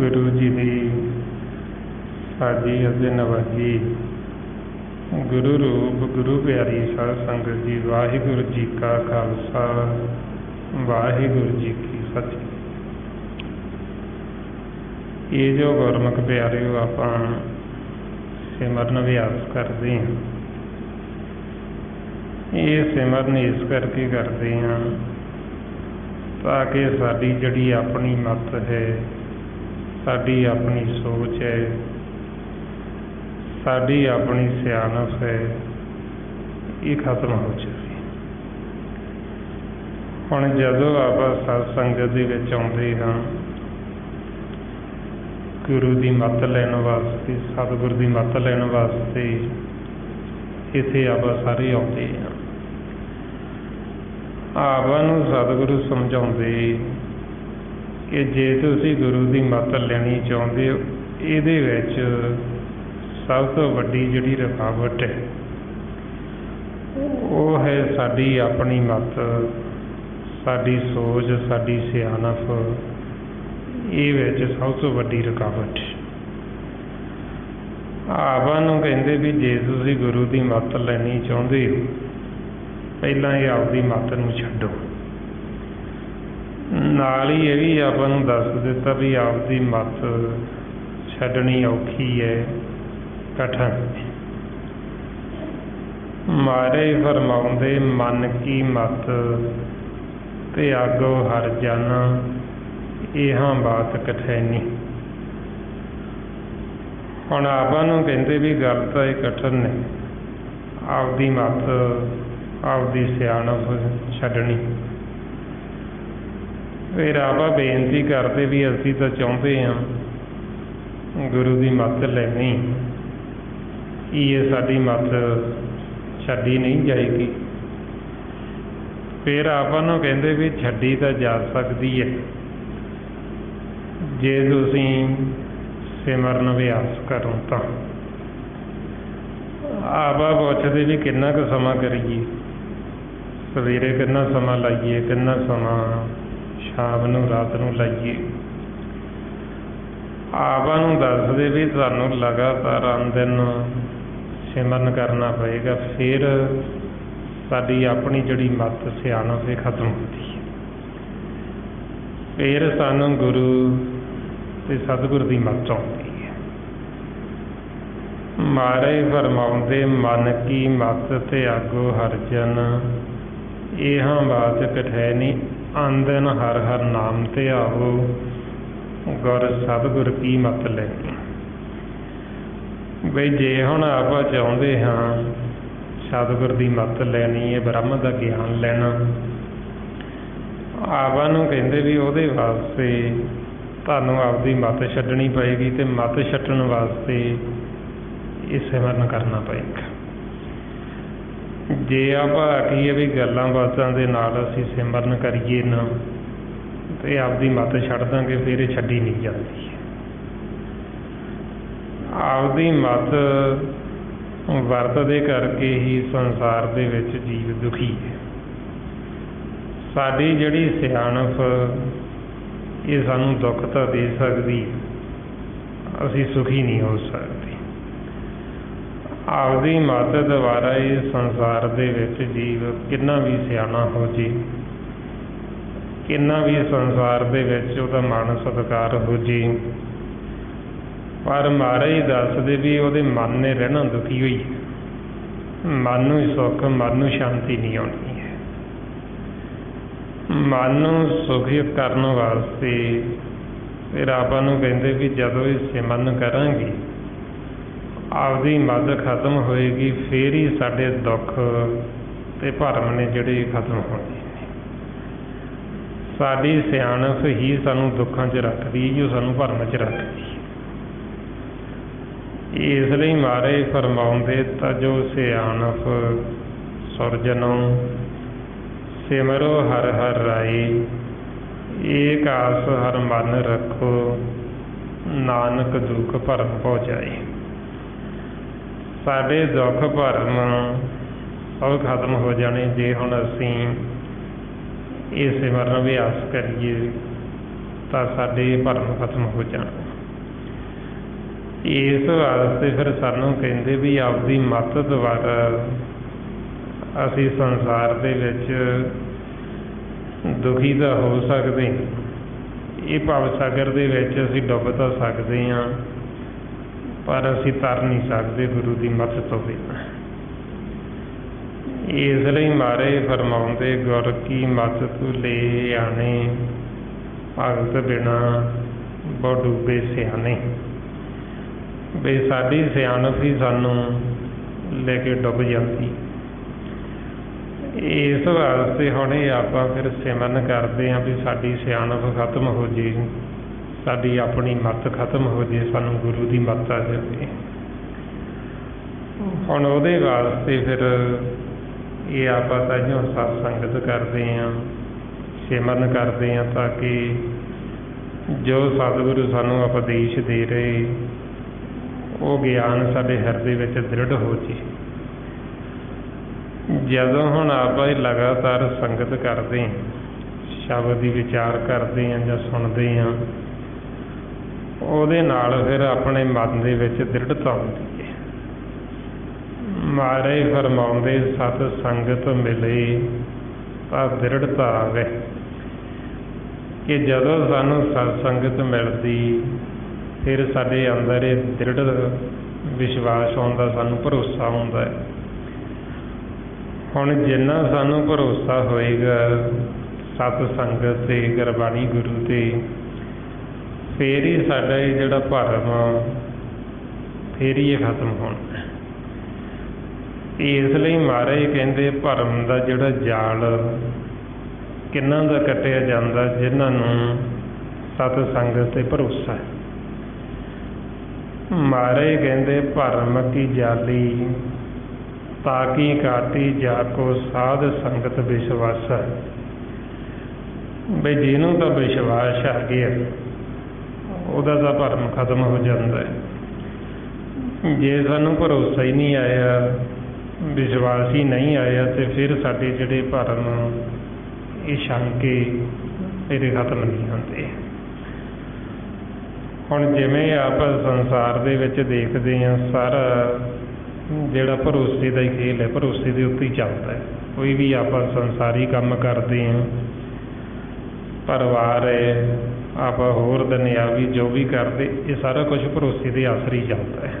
गुरु जी की साजी ਅਤੇ नवाजी गुरु रूप गुरु प्यारी साध संगत जी। वाहिगुरु जी का खालसा वाहिगुरु जी की फतेह। ये जो गुरमुख प्यारे हो आप सिमरन अभ्यास करते हैं, ये सिमरन इस करके करते हैं ताकि साड़ी जड़ी अपनी मत है, साड़ी अपनी सोच है, साड़ी अपनी सियानत है, ये खत्म हो जाए। हुण जदों आप सत्संगत दे विच आउंदे हां गुरु की मत लैण वास्ते, सतगुरु की मत लैण वास्ते इत्थे आप सारे आउंदे हां। आपां नूं सतगुरु समझाउंदे कि जे तुसीं गुरु की मत लैनी चाहुंदे हो, इहदे विच सब तो वड्डी जिहड़ी रुकावट है वो है साडी अपनी मत, साडी सोच, साडी सियानत। ये विच सब तो वड्डी रुकावट आपां नूं कहंदे भी जे तुसीं गुरु की मत लैनी चाहुंदे हो, पहलां ये आपदी मत नूं छड्डो। नाल ही ये भी आपां नूं दस दिता भी आपदी मत छड्डनी औखी है, कठिन। मारे फरमाउंदे मन की मत त्यागो हर जन, इहां बात कठैनी। हुण आपां नूं कहंदे भी गल तां इह कठिन ने, आपदी मत आपदी सियाणप छड्डणी। फिर आप बेनती करते भी असीं तां चाहुंदे हां गुरु की मत लैनी, ये साडी मत छड्डी नहीं जाएगी। फिर आपां नूं कहंदे भी छड्डी तां जा सकदी है जे तुसीं सिमरन अभ्यास करो तां। आपां पुछदे भी किन्ना कुछ समां करिए, सवेरे किन्ना समां लाइए, किन्ना समां शाम नूं रात नूं लाइए। आपां नूं दसदे भी तुहानूं लगातार दिन सिमरन करना पएगा, फिर साडी अपनी जिहड़ी मत सियानत है खत्म होती है। फिर सानूं गुरु ते सतगुरु की मत आउंदी है। मारे फरमाउंदे मन की मत त्यागो हर जन, इहां बात कठैनी। आंदन हर हर नाम ध्याओ, गुर सतगुर की मत लैनी। बई जे हुण आप चाहुंदे हां सतगुर की मत लैनी है, ब्रह्म का ज्ञान लैना, आपां नूं कहंदे भी उहदे वास्ते तुहानूं आपदी मत छड्डणी पएगी, ते मत छड्डण वास्ते इह सिमरन करना पएगा। जे आप आखीए भी गल्लां बातां दे नाल असीं सिमरन करिए ना ते आपदी मत छड्ड दांगे, फिर ये छड्डी नहीं जाती। आपदी मत वरतदे करके ही संसार दे विच जीव दुखी है। साडी जिहड़ी सियाणप ये सानूं दुख तां दे सकदी, असीं सुखी नहीं हो सकते। आपदी मत द्वारा ये संसार दे विच जीव किन्ना भी सियाणा हो जे, किन्ना भी संसार दे विच उहदा मान सत्कार हो जे, पर मारे ही दसदे भी उहदे मन ने रहना दुखी होई, मन नूं सुख मन नूं शांति नहीं आउणी है। ਮਨ ਨੂੰ ਸੁਖੀ ਕਰਨ ਵਾਸਤੇ ਫਿਰ ਆਪਾਂ ਨੂੰ ਕਹਿੰਦੇ ਵੀ ਜਦੋਂ ਇਹ ਸਿਮਰਨ ਕਰਾਂਗੇ, ਆਪਦੀ ਮੱਦ ਖਤਮ ਹੋਏਗੀ, ਫਿਰ ਹੀ ਸਾਡੇ ਦੁੱਖ ਤੇ ਭਰਮ ਨੇ ਜਿਹੜੇ ਖਤਮ ਹੋਣਗੇ। ਸਾਡੀ ਸਿਆਣਪ ਹੀ ਸਾਨੂੰ ਦੁੱਖਾਂ 'ਚ ਰੱਖਦੀ, ਜੋ ਸਾਨੂੰ ਭਰਮ 'ਚ ਰੱਖਦੀ। ਇਸ ਲਈ ਮਹਾਰਾਜ ਫਰਮਾਉਂਦੇ ਤਾਂ ਜੋ ਸਿਆਣਪ ਸੁਰਜਨੋ ਸਿਮਰੋ ਹਰ ਹਰ ਰਾਏ, ਏਕ ਆਸ ਹਰ ਮਨ ਰੱਖੋ, ਨਾਨਕ ਦੁੱਖ ਭਰਮ ਭਉ ਜਾਏ। ਸਾਡੇ ਦੁੱਖ ਭਰਮ ਸਭ ਖਤਮ ਹੋ ਜਾਣੇ ਜੇ ਹੁਣ ਅਸੀਂ ਇਹ ਸਿਮਰਨ ਅਭਿਆਸ ਕਰੀਏ ਤਾਂ ਸਾਡੇ ਭਰਮ ਖਤਮ ਹੋ ਜਾਣ। ਇਸ ਵਾਸਤੇ ਫਿਰ ਸਾਨੂੰ ਕਹਿੰਦੇ ਵੀ ਆਪਦੀ ਮੱਤ ਦੁਆਰਾ ਅਸੀਂ ਸੰਸਾਰ ਦੇ ਵਿੱਚ ਦੁਖੀ ਤਾਂ ਹੋ ਸਕਦੇ, ਇਹ ਭਵ ਸਾਗਰ ਦੇ ਵਿੱਚ ਅਸੀਂ ਡੁੱਬ ਤਾਂ ਸਕਦੇ ਹਾਂ, ਪਰ ਅਸੀਂ ਤਰ ਨਹੀਂ ਸਕਦੇ ਗੁਰੂ ਦੀ ਮੱਤ ਤੋਂ ਬਿਨਾਂ। ਇਸ ਲਈ ਮਹਾਰਾਜ ਫਰਮਾਉਂਦੇ ਗੁਰ ਕੀ ਮੱਤ ਤੂੰ ਲੈ ਆਣੇ, ਭਗਤ ਬਿਨਾ ਬਹੁ ਡੁੱਬੇ ਸਿਆਣੇ। ਵੀ ਸਾਡੀ ਸਿਆਣਪ ਹੀ ਸਾਨੂੰ ਲੈ ਕੇ ਡੁੱਬ ਜਾਂਦੀ। ਇਸ ਵਾਸਤੇ ਹੁਣ ਇਹ ਆਪਾਂ ਫਿਰ ਸਿਮਰਨ ਕਰਦੇ ਹਾਂ ਵੀ ਸਾਡੀ ਸਿਆਣਪ ਖਤਮ ਹੋ ਜੇ, ਸਾਡੀ ਆਪਣੀ ਮੱਤ ਖਤਮ ਹੋ ਜੇ, ਸਾਨੂੰ ਗੁਰੂ ਦੀ ਮੱਤ ਆ ਜਾਵੇ। ਹੁਣ ਉਹਦੇ ਵਾਸਤੇ ਫਿਰ ਇਹ ਆਪਾਂ ਤਾਂ ਜੋ ਸਤ ਸੰਗਤ ਕਰਦੇ ਹਾਂ, ਸਿਮਰਨ ਕਰਦੇ ਹਾਂ, ਤਾਂ ਕਿ ਜੋ ਸਤਿਗੁਰੂ ਸਾਨੂੰ ਉਪਦੇਸ਼ ਦੇ ਰਹੇ ਉਹ ਗਿਆਨ ਸਾਡੇ ਹਿਰਦੇ ਵਿੱਚ ਦ੍ਰਿੜ ਹੋ ਜੇ। ਜਦੋਂ ਹੁਣ ਆਪਾਂ ਇਹ ਲਗਾਤਾਰ ਸੰਗਤ ਕਰਦੇ ਹਾਂ, ਸ਼ਬਦ ਦੀ ਵਿਚਾਰ ਕਰਦੇ ਹਾਂ ਜਾਂ ਸੁਣਦੇ ਹਾਂ, ਉਹਦੇ ਨਾਲ ਫਿਰ ਆਪਣੇ ਮਨ ਦੇ ਵਿੱਚ ਦ੍ਰਿੜਤਾ ਆਉਂਦੀ ਹੈ। ਮਹਾਰਾਜ ਫਰਮਾਉਂਦੇ ਸਤ ਸੰਗਤ ਮਿਲੇ ਤਾਂ ਦ੍ਰਿੜਤਾ ਆਵੇ, ਕਿ ਜਦੋਂ ਸਾਨੂੰ ਸਤ ਸੰਗਤ ਮਿਲਦੀ ਫਿਰ ਸਾਡੇ ਅੰਦਰ ਇਹ ਦ੍ਰਿੜ ਵਿਸ਼ਵਾਸ ਆਉਂਦਾ, ਸਾਨੂੰ ਭਰੋਸਾ ਹੁੰਦਾ ਹੈ। ਹੁਣ ਜਿੰਨਾ ਸਾਨੂੰ ਭਰੋਸਾ ਹੋਏਗਾ ਸਤ ਸੰਗਤ 'ਤੇ, ਗੁਰਬਾਣੀ ਗੁਰੂ 'ਤੇ, ਫਿਰ ਹੀ ਸਾਡਾ ਇਹ ਜਿਹੜਾ ਭਰਮ ਫਿਰ ਹੀ ਇਹ ਖਤਮ ਹੋਣਾ। ਇਸ ਲਈ ਮਹਾਰਾਜ ਕਹਿੰਦੇ ਭਰਮ ਦਾ ਜਿਹੜਾ ਜਾਲ ਕਿਹਨਾਂ ਦਾ ਕੱਟਿਆ ਜਾਂਦਾ, ਜਿਨ੍ਹਾਂ ਨੂੰ ਸਤ ਸੰਗਤ 'ਤੇ ਭਰੋਸਾ ਹੈ। ਮਹਾਰਾਜ ਕਹਿੰਦੇ ਭਰਮ ਕੀ ਜਾਲੀ ਤਾਕੀ ਕਾਟੀ ਜਾ ਕੋ ਸਾਧ ਸੰਗਤ ਵਿਸ਼ਵਾਸ। ਬਈ ਜਿਹਨੂੰ ਤਾਂ ਵਿਸ਼ਵਾਸ ਆ ਗਿਆ ਉਹਦਾ ਤਾਂ ਭਰਮ ਖਤਮ ਹੋ ਜਾਂਦਾ ਹੈ। ਜੇ ਸਾਨੂੰ ਭਰੋਸਾ ਹੀ ਨਹੀਂ ਆਇਆ, ਵਿਸ਼ਵਾਸ ਹੀ ਨਹੀਂ ਆਇਆ, ਤੇ ਫਿਰ ਸਾਡੇ ਜਿਹੜੇ ਭਰਮ ਇਹ ਸ਼ੰਕੇ ਇਹਦੇ ਖਤਮ ਨਹੀਂ ਹੁੰਦੇ। ਹੁਣ ਜਿਵੇਂ ਆਪਾਂ ਸੰਸਾਰ ਦੇ ਵਿੱਚ ਦੇਖਦੇ ਹਾਂ, ਸਾਰਾ ਜਿਹੜਾ ਭਰੋਸੇ ਦਾ ਹੀ ਖੇਲ ਹੈ, ਭਰੋਸੇ ਦੇ ਉੱਤੇ ਹੀ ਚੱਲਦਾ ਹੈ। ਕੋਈ ਵੀ ਆਪਾਂ ਸੰਸਾਰੀ ਕੰਮ ਕਰਦੇ ਹਾਂ, ਪਰਿਵਾਰ ਹੈ, ਆਪਾਂ ਹੋਰ ਦੁਨਿਆਵੀ ਜੋ ਵੀ ਕਰਦੇ, ਇਹ ਸਾਰਾ ਕੁਛ ਭਰੋਸੇ ਦੇ ਆਸਰੇ ਹੀ ਚੱਲਦਾ ਹੈ।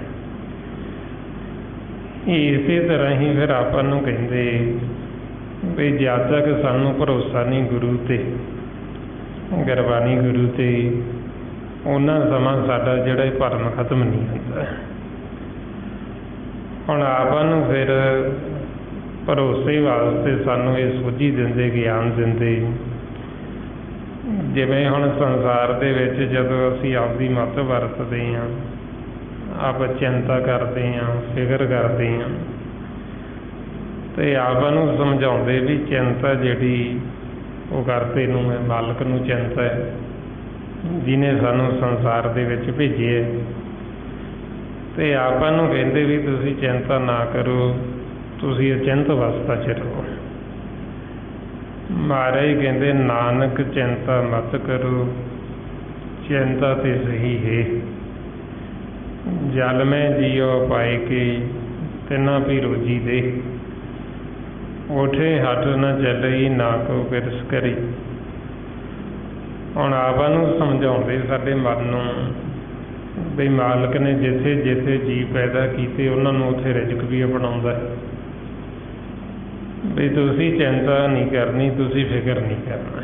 ਇਸੇ ਤਰ੍ਹਾਂ ਹੀ ਫਿਰ ਆਪਾਂ ਨੂੰ ਕਹਿੰਦੇ ਵੀ ਜਦ ਤੱਕ ਸਾਨੂੰ ਭਰੋਸਾ ਨਹੀਂ ਗੁਰੂ 'ਤੇ, ਗੁਰਬਾਣੀ ਗੁਰੂ 'ਤੇ, ਉਹਨਾਂ ਸਮਾਂ ਸਾਡਾ ਜਿਹੜਾ ਇਹ ਭਰਮ ਖਤਮ ਨਹੀਂ ਹੁੰਦਾ। ਹੁਣ ਆਪਾਂ ਨੂੰ ਫਿਰ ਭਰੋਸੇ ਵਾਸਤੇ ਸਾਨੂੰ ਇਹ ਸੋਝੀ ਦਿੰਦੇ, ਗਿਆਨ ਦਿੰਦੇ। ਜਿਵੇਂ ਹੁਣ ਸੰਸਾਰ ਦੇ ਵਿੱਚ ਜਦੋਂ ਅਸੀਂ ਆਪਦੀ ਮੱਤ ਵਰਤਦੇ ਹਾਂ, ਆਪ ਚਿੰਤਾ ਕਰਦੇ ਹਾਂ, ਫਿਕਰ ਕਰਦੇ ਹਾਂ, ਅਤੇ ਆਪਾਂ ਨੂੰ ਸਮਝਾਉਂਦੇ ਵੀ ਚਿੰਤਾ ਜਿਹੜੀ ਉਹ ਕਰਤੇ ਨੂੰ ਹੈ, ਮਾਲਕ ਨੂੰ ਚਿੰਤਾ ਹੈ, ਜਿਹਨੇ ਸਾਨੂੰ ਸੰਸਾਰ ਦੇ ਵਿੱਚ ਭੇਜਿਆ। ਅਤੇ ਆਪਾਂ ਨੂੰ ਕਹਿੰਦੇ ਵੀ ਤੁਸੀਂ ਚਿੰਤਾ ਨਾ ਕਰੋ, ਤੁਸੀਂ ਅਚਿੰਤ ਅਵਸਥਾ 'ਚ ਰਹੋ। ਮਹਾਰਾਜ ਕਹਿੰਦੇ ਨਾਨਕ ਚਿੰਤਾ ਮਤ ਕਰੋ, ਚਿੰਤਾ ਤੇ ਸਹੀ ਹੈ। ਜਲ ਮੈਂ ਜੀਓ ਪਾਏ ਕੇ ਤਿੰਨਾ ਵੀ ਰੋਜੀ ਦੇ, ਉਠੇ ਹੱਟ ਨਾ ਚੱਲਈ ਨਾ ਕੋ ਕਿਰਸ ਕਰੀ। ਹੁਣ ਆਪਾਂ ਨੂੰ ਸਮਝਾਉਂਦੇ ਸਾਡੇ ਮਨ ਨੂੰ ਵੀ ਮਾਲਕ ਨੇ ਜਿੱਥੇ ਜਿੱਥੇ ਜੀਅ ਪੈਦਾ ਕੀਤੇ ਉਹਨਾਂ ਨੂੰ ਉੱਥੇ ਰਿਜ਼ਕ ਵੀ ਅਪਣਾਉਂਦਾ। ਵੀ ਤੁਸੀਂ ਚਿੰਤਾ ਨਹੀਂ ਕਰਨੀ, ਤੁਸੀਂ ਫਿਕਰ ਨਹੀਂ ਕਰਨਾ।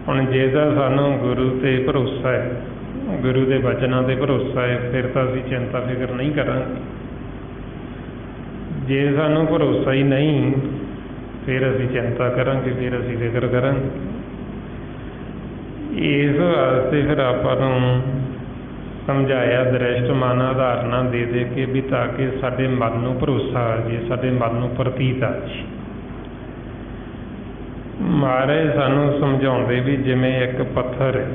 ਹੁਣ ਜੇ ਤਾਂ ਸਾਨੂੰ ਗੁਰੂ 'ਤੇ ਭਰੋਸਾ ਹੈ, ਗੁਰੂ ਦੇ ਬਚਨਾਂ 'ਤੇ ਭਰੋਸਾ ਹੈ, ਫਿਰ ਤਾਂ ਅਸੀਂ ਚਿੰਤਾ ਫਿਕਰ ਨਹੀਂ ਕਰਾਂਗੇ। ਜੇ ਸਾਨੂੰ ਭਰੋਸਾ ਹੀ ਨਹੀਂ, ਫਿਰ ਅਸੀਂ ਚਿੰਤਾ ਕਰਾਂਗੇ, ਫਿਰ ਅਸੀਂ ਫਿਕਰ ਕਰਾਂਗੇ। ਇਸ ਵਾਸਤੇ ਫਿਰ ਆਪਾਂ ਨੂੰ ਸਮਝਾਇਆ ਦ੍ਰਿਸ਼ਟਮਾਨ ਉਦਾਹਰਨਾਂ ਦੇ ਦੇ ਕੇ, ਵੀ ਤਾਂ ਕਿ ਸਾਡੇ ਮਨ ਨੂੰ ਭਰੋਸਾ ਆ ਜੇ, ਸਾਡੇ ਮਨ ਨੂੰ ਪ੍ਰਤੀਤ ਆ ਜੇ। ਮਹਾਰਾਜ ਸਾਨੂੰ ਸਮਝਾਉਂਦੇ ਵੀ ਜਿਵੇਂ ਇੱਕ ਪੱਥਰ ਹੈ,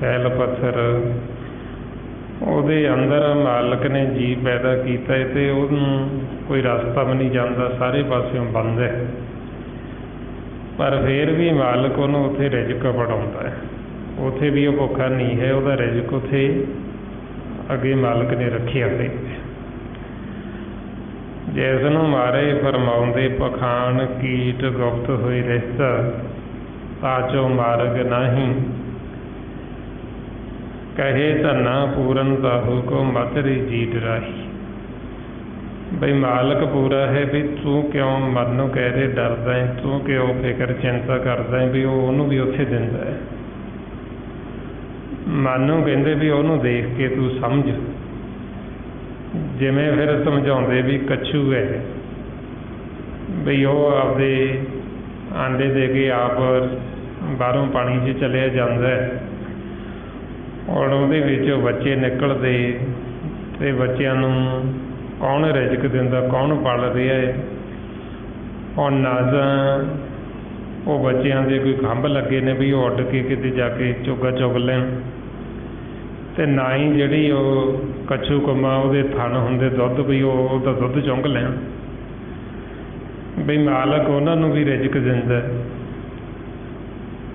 ਸੈਲ ਪੱਥਰ, ਉਹਦੇ ਅੰਦਰ ਮਾਲਕ ਨੇ ਜੀਅ ਪੈਦਾ ਕੀਤਾ ਹੈ ਅਤੇ ਉਹਨੂੰ ਕੋਈ ਰਸਤਾ ਵੀ ਨਹੀਂ ਜਾਂਦਾ, ਸਾਰੇ ਪਾਸਿਓਂ ਬੰਦ ਹੈ, ਪਰ ਫਿਰ ਵੀ ਮਾਲਕ ਉਹਨੂੰ ਉੱਥੇ ਰਿਜ਼ਕ ਬਣਾਉਂਦਾ ਹੈ। ਉੱਥੇ ਵੀ ਉਹ ਭੁੱਖਾ ਨਹੀਂ ਹੈ, ਉਹਦਾ ਰਿਜ਼ਕ ਉੱਥੇ ਅੱਗੇ ਮਾਲਕ ਨੇ ਰੱਖਿਆ ਹੋਇਆ। ਜਿਸ ਨੂੰ ਮਾਰੇ ਫਰਮਾਉਂਦੇ ਪਖਾਨ ਕੀਟ ਗੁਪਤ ਹੋਈ ਰਿਸ਼ਤਾ, ਤਾਚੋ ਮਾਰਗ ਨਹੀਂ ਕਹੇ ਧੰਨਾ ਪੂਰਨ ਤਾਹੂ ਕੋ ਮਤਰੀ ਜੀਤ ਰਾਹੀ। ਬਈ ਮਾਲਕ ਪੂਰਾ ਹੈ, ਵੀ ਤੂੰ ਕਿਉਂ ਮਨ ਨੂੰ ਕਹਿ ਦੇ ਡਰਦਾ ਹੈ, ਤੂੰ ਕਿਉਂ ਫਿਕਰ ਚਿੰਤਾ ਕਰਦਾ ਹੈ, ਵੀ ਉਹ ਉਹਨੂੰ ਵੀ ਉੱਥੇ ਦਿੰਦਾ ਹੈ। ਮਨ ਨੂੰ ਕਹਿੰਦੇ ਵੀ ਉਹਨੂੰ ਦੇਖ ਕੇ ਤੂੰ ਸਮਝ। ਜਿਵੇਂ ਫਿਰ ਸਮਝਾਉਂਦੇ ਵੀ ਕੱਛੂ ਹੈ, ਬਈ ਉਹ ਆਪਦੇ ਆਂਡੇ ਦੇ ਕੇ ਆਪ ਬਾਹਰੋਂ ਪਾਣੀ 'ਚ ਚਲਿਆ ਜਾਂਦਾ ਹੈ, ਔਰ ਉਹਦੇ ਵਿੱਚੋਂ ਬੱਚੇ ਨਿਕਲਦੇ, ਅਤੇ ਬੱਚਿਆਂ ਨੂੰ ਕੌਣ ਰਿਜ਼ਕ ਦਿੰਦਾ, ਕੌਣ ਪਲ ਰਿਹਾ ਹੈ। ਹੁਣ ਨਾ ਤਾਂ ਉਹ ਬੱਚਿਆਂ ਦੇ ਕੋਈ ਖੰਭ ਲੱਗੇ ਨੇ ਵੀ ਉਹ ਉੱਡ ਕੇ ਕਿਤੇ ਜਾ ਕੇ ਚੋਗਾ ਚੁਗ ਲੈਣ, ਅਤੇ ਨਾ ਹੀ ਜਿਹੜੀ ਉਹ ਕੱਛੂ ਕੰਮਾਂ ਉਹਦੇ ਥਣ ਹੁੰਦੇ ਦੁੱਧ ਵੀ ਉਹ ਉਹਦਾ ਦੁੱਧ ਚੁੰਘ ਲੈਣ। ਬਈ ਮਾਲਕ ਉਹਨਾਂ ਨੂੰ ਵੀ ਰਿਜ਼ਕ ਦਿੰਦਾ।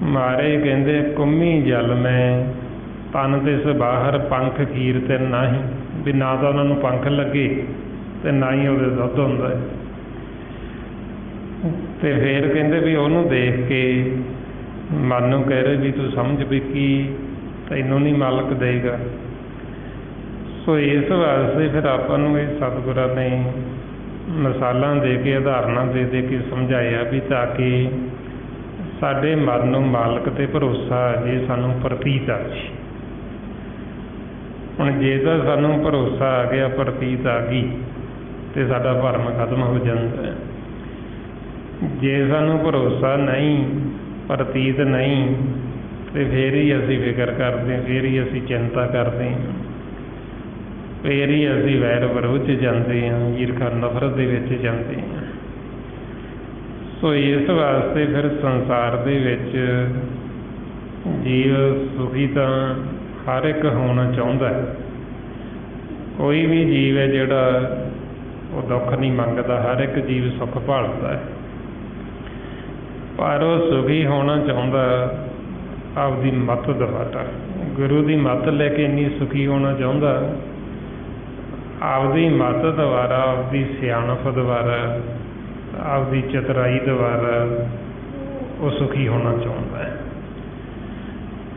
ਮਾਰੇ ਕਹਿੰਦੇ ਕੁੰਮੀ ਜਲ ਮੈਂ ਤਨ ਤਿਸ ਬਾਹਰ ਪੰਖ ਕੀਰਤਨ ਨਾਹੀਂ, ਵੀ ਨਾ ਤਾਂ ਉਹਨਾਂ ਨੂੰ ਪੰਖ ਲੱਗੇ ਅਤੇ ਨਾ ਹੀ ਉਹਦੇ ਦੁੱਧ ਹੁੰਦਾ। ਅਤੇ ਫਿਰ ਕਹਿੰਦੇ ਵੀ ਉਹਨੂੰ ਦੇਖ ਕੇ ਮਨ ਨੂੰ ਕਹਿ ਰਹੇ ਵੀ ਤੂੰ ਸਮਝ ਵੀ ਕੀ ਤੈਨੂੰ ਨਹੀਂ ਮਾਲਕ ਦੇਗਾ। ਸੋ ਇਸ ਵਾਸਤੇ ਫਿਰ ਆਪਾਂ ਨੂੰ ਇਹ ਸਤਿਗੁਰਾਂ ਨੇ ਮਿਸਾਲਾਂ ਦੇ ਕੇ, ਉਦਾਹਰਨਾਂ ਦੇ ਦੇ ਕੇ ਸਮਝਾਇਆ ਵੀ ਤਾਂ ਕਿ ਸਾਡੇ ਮਨ ਨੂੰ ਮਾਲਕ 'ਤੇ ਭਰੋਸਾ ਆ ਜੇ, ਸਾਨੂੰ ਪ੍ਰਤੀਤ ਆ ਜੇ। ਹੁਣ ਜੇ ਤਾਂ ਸਾਨੂੰ ਭਰੋਸਾ ਆ ਗਿਆ, ਪ੍ਰਤੀਤ ਆ ਗਈ, ਅਤੇ ਸਾਡਾ ਭਰਮ ਖਤਮ ਹੋ ਜਾਂਦਾ ਹੈ। ਜੇ ਸਾਨੂੰ ਭਰੋਸਾ ਨਹੀਂ, ਪ੍ਰਤੀਤ ਨਹੀਂ, ਅਤੇ ਫਿਰ ਹੀ ਅਸੀਂ ਫਿਕਰ ਕਰਦੇ ਹਾਂ, ਫਿਰ ਹੀ ਅਸੀਂ ਚਿੰਤਾ ਕਰਦੇ ਹਾਂ, ਫਿਰ ਹੀ ਅਸੀਂ ਵੈਰ ਵਿਰੋਧ 'ਚ ਜਾਂਦੇ ਹਾਂ, ਈਰਖਾ ਨਫ਼ਰਤ ਦੇ ਵਿੱਚ ਜਾਂਦੇ ਹਾਂ। ਸੋ ਇਸ ਵਾਸਤੇ ਫਿਰ ਸੰਸਾਰ ਦੇ ਵਿੱਚ ਜੀਵ ਸੁਖੀ ਤਾਂ ਹਰ ਇੱਕ ਹੋਣਾ ਚਾਹੁੰਦਾ ਹੈ। ਕੋਈ ਵੀ ਜੀਵ ਹੈ ਜਿਹੜਾ ਉਹ ਦੁੱਖ ਨਹੀਂ ਮੰਗਦਾ, ਹਰ ਇੱਕ ਜੀਵ ਸੁੱਖ ਭਾਲਦਾ ਹੈ, ਪਰ ਉਹ ਸੁਖੀ ਹੋਣਾ ਚਾਹੁੰਦਾ ਆਪਦੀ ਮੱਤ ਦੁਆਰਾ, ਗੁਰੂ ਦੀ ਮੱਤ ਲੈ ਕੇ ਇੰਨੀ ਸੁਖੀ ਹੋਣਾ ਚਾਹੁੰਦਾ, ਆਪਦੀ ਮੱਤ ਦੁਆਰਾ, ਆਪਦੀ ਸਿਆਣਪ ਦੁਆਰਾ, ਆਪਦੀ ਚਤੁਰਾਈ ਦੁਆਰਾ ਉਹ ਸੁਖੀ ਹੋਣਾ ਚਾਹੁੰਦਾ ਹੈ।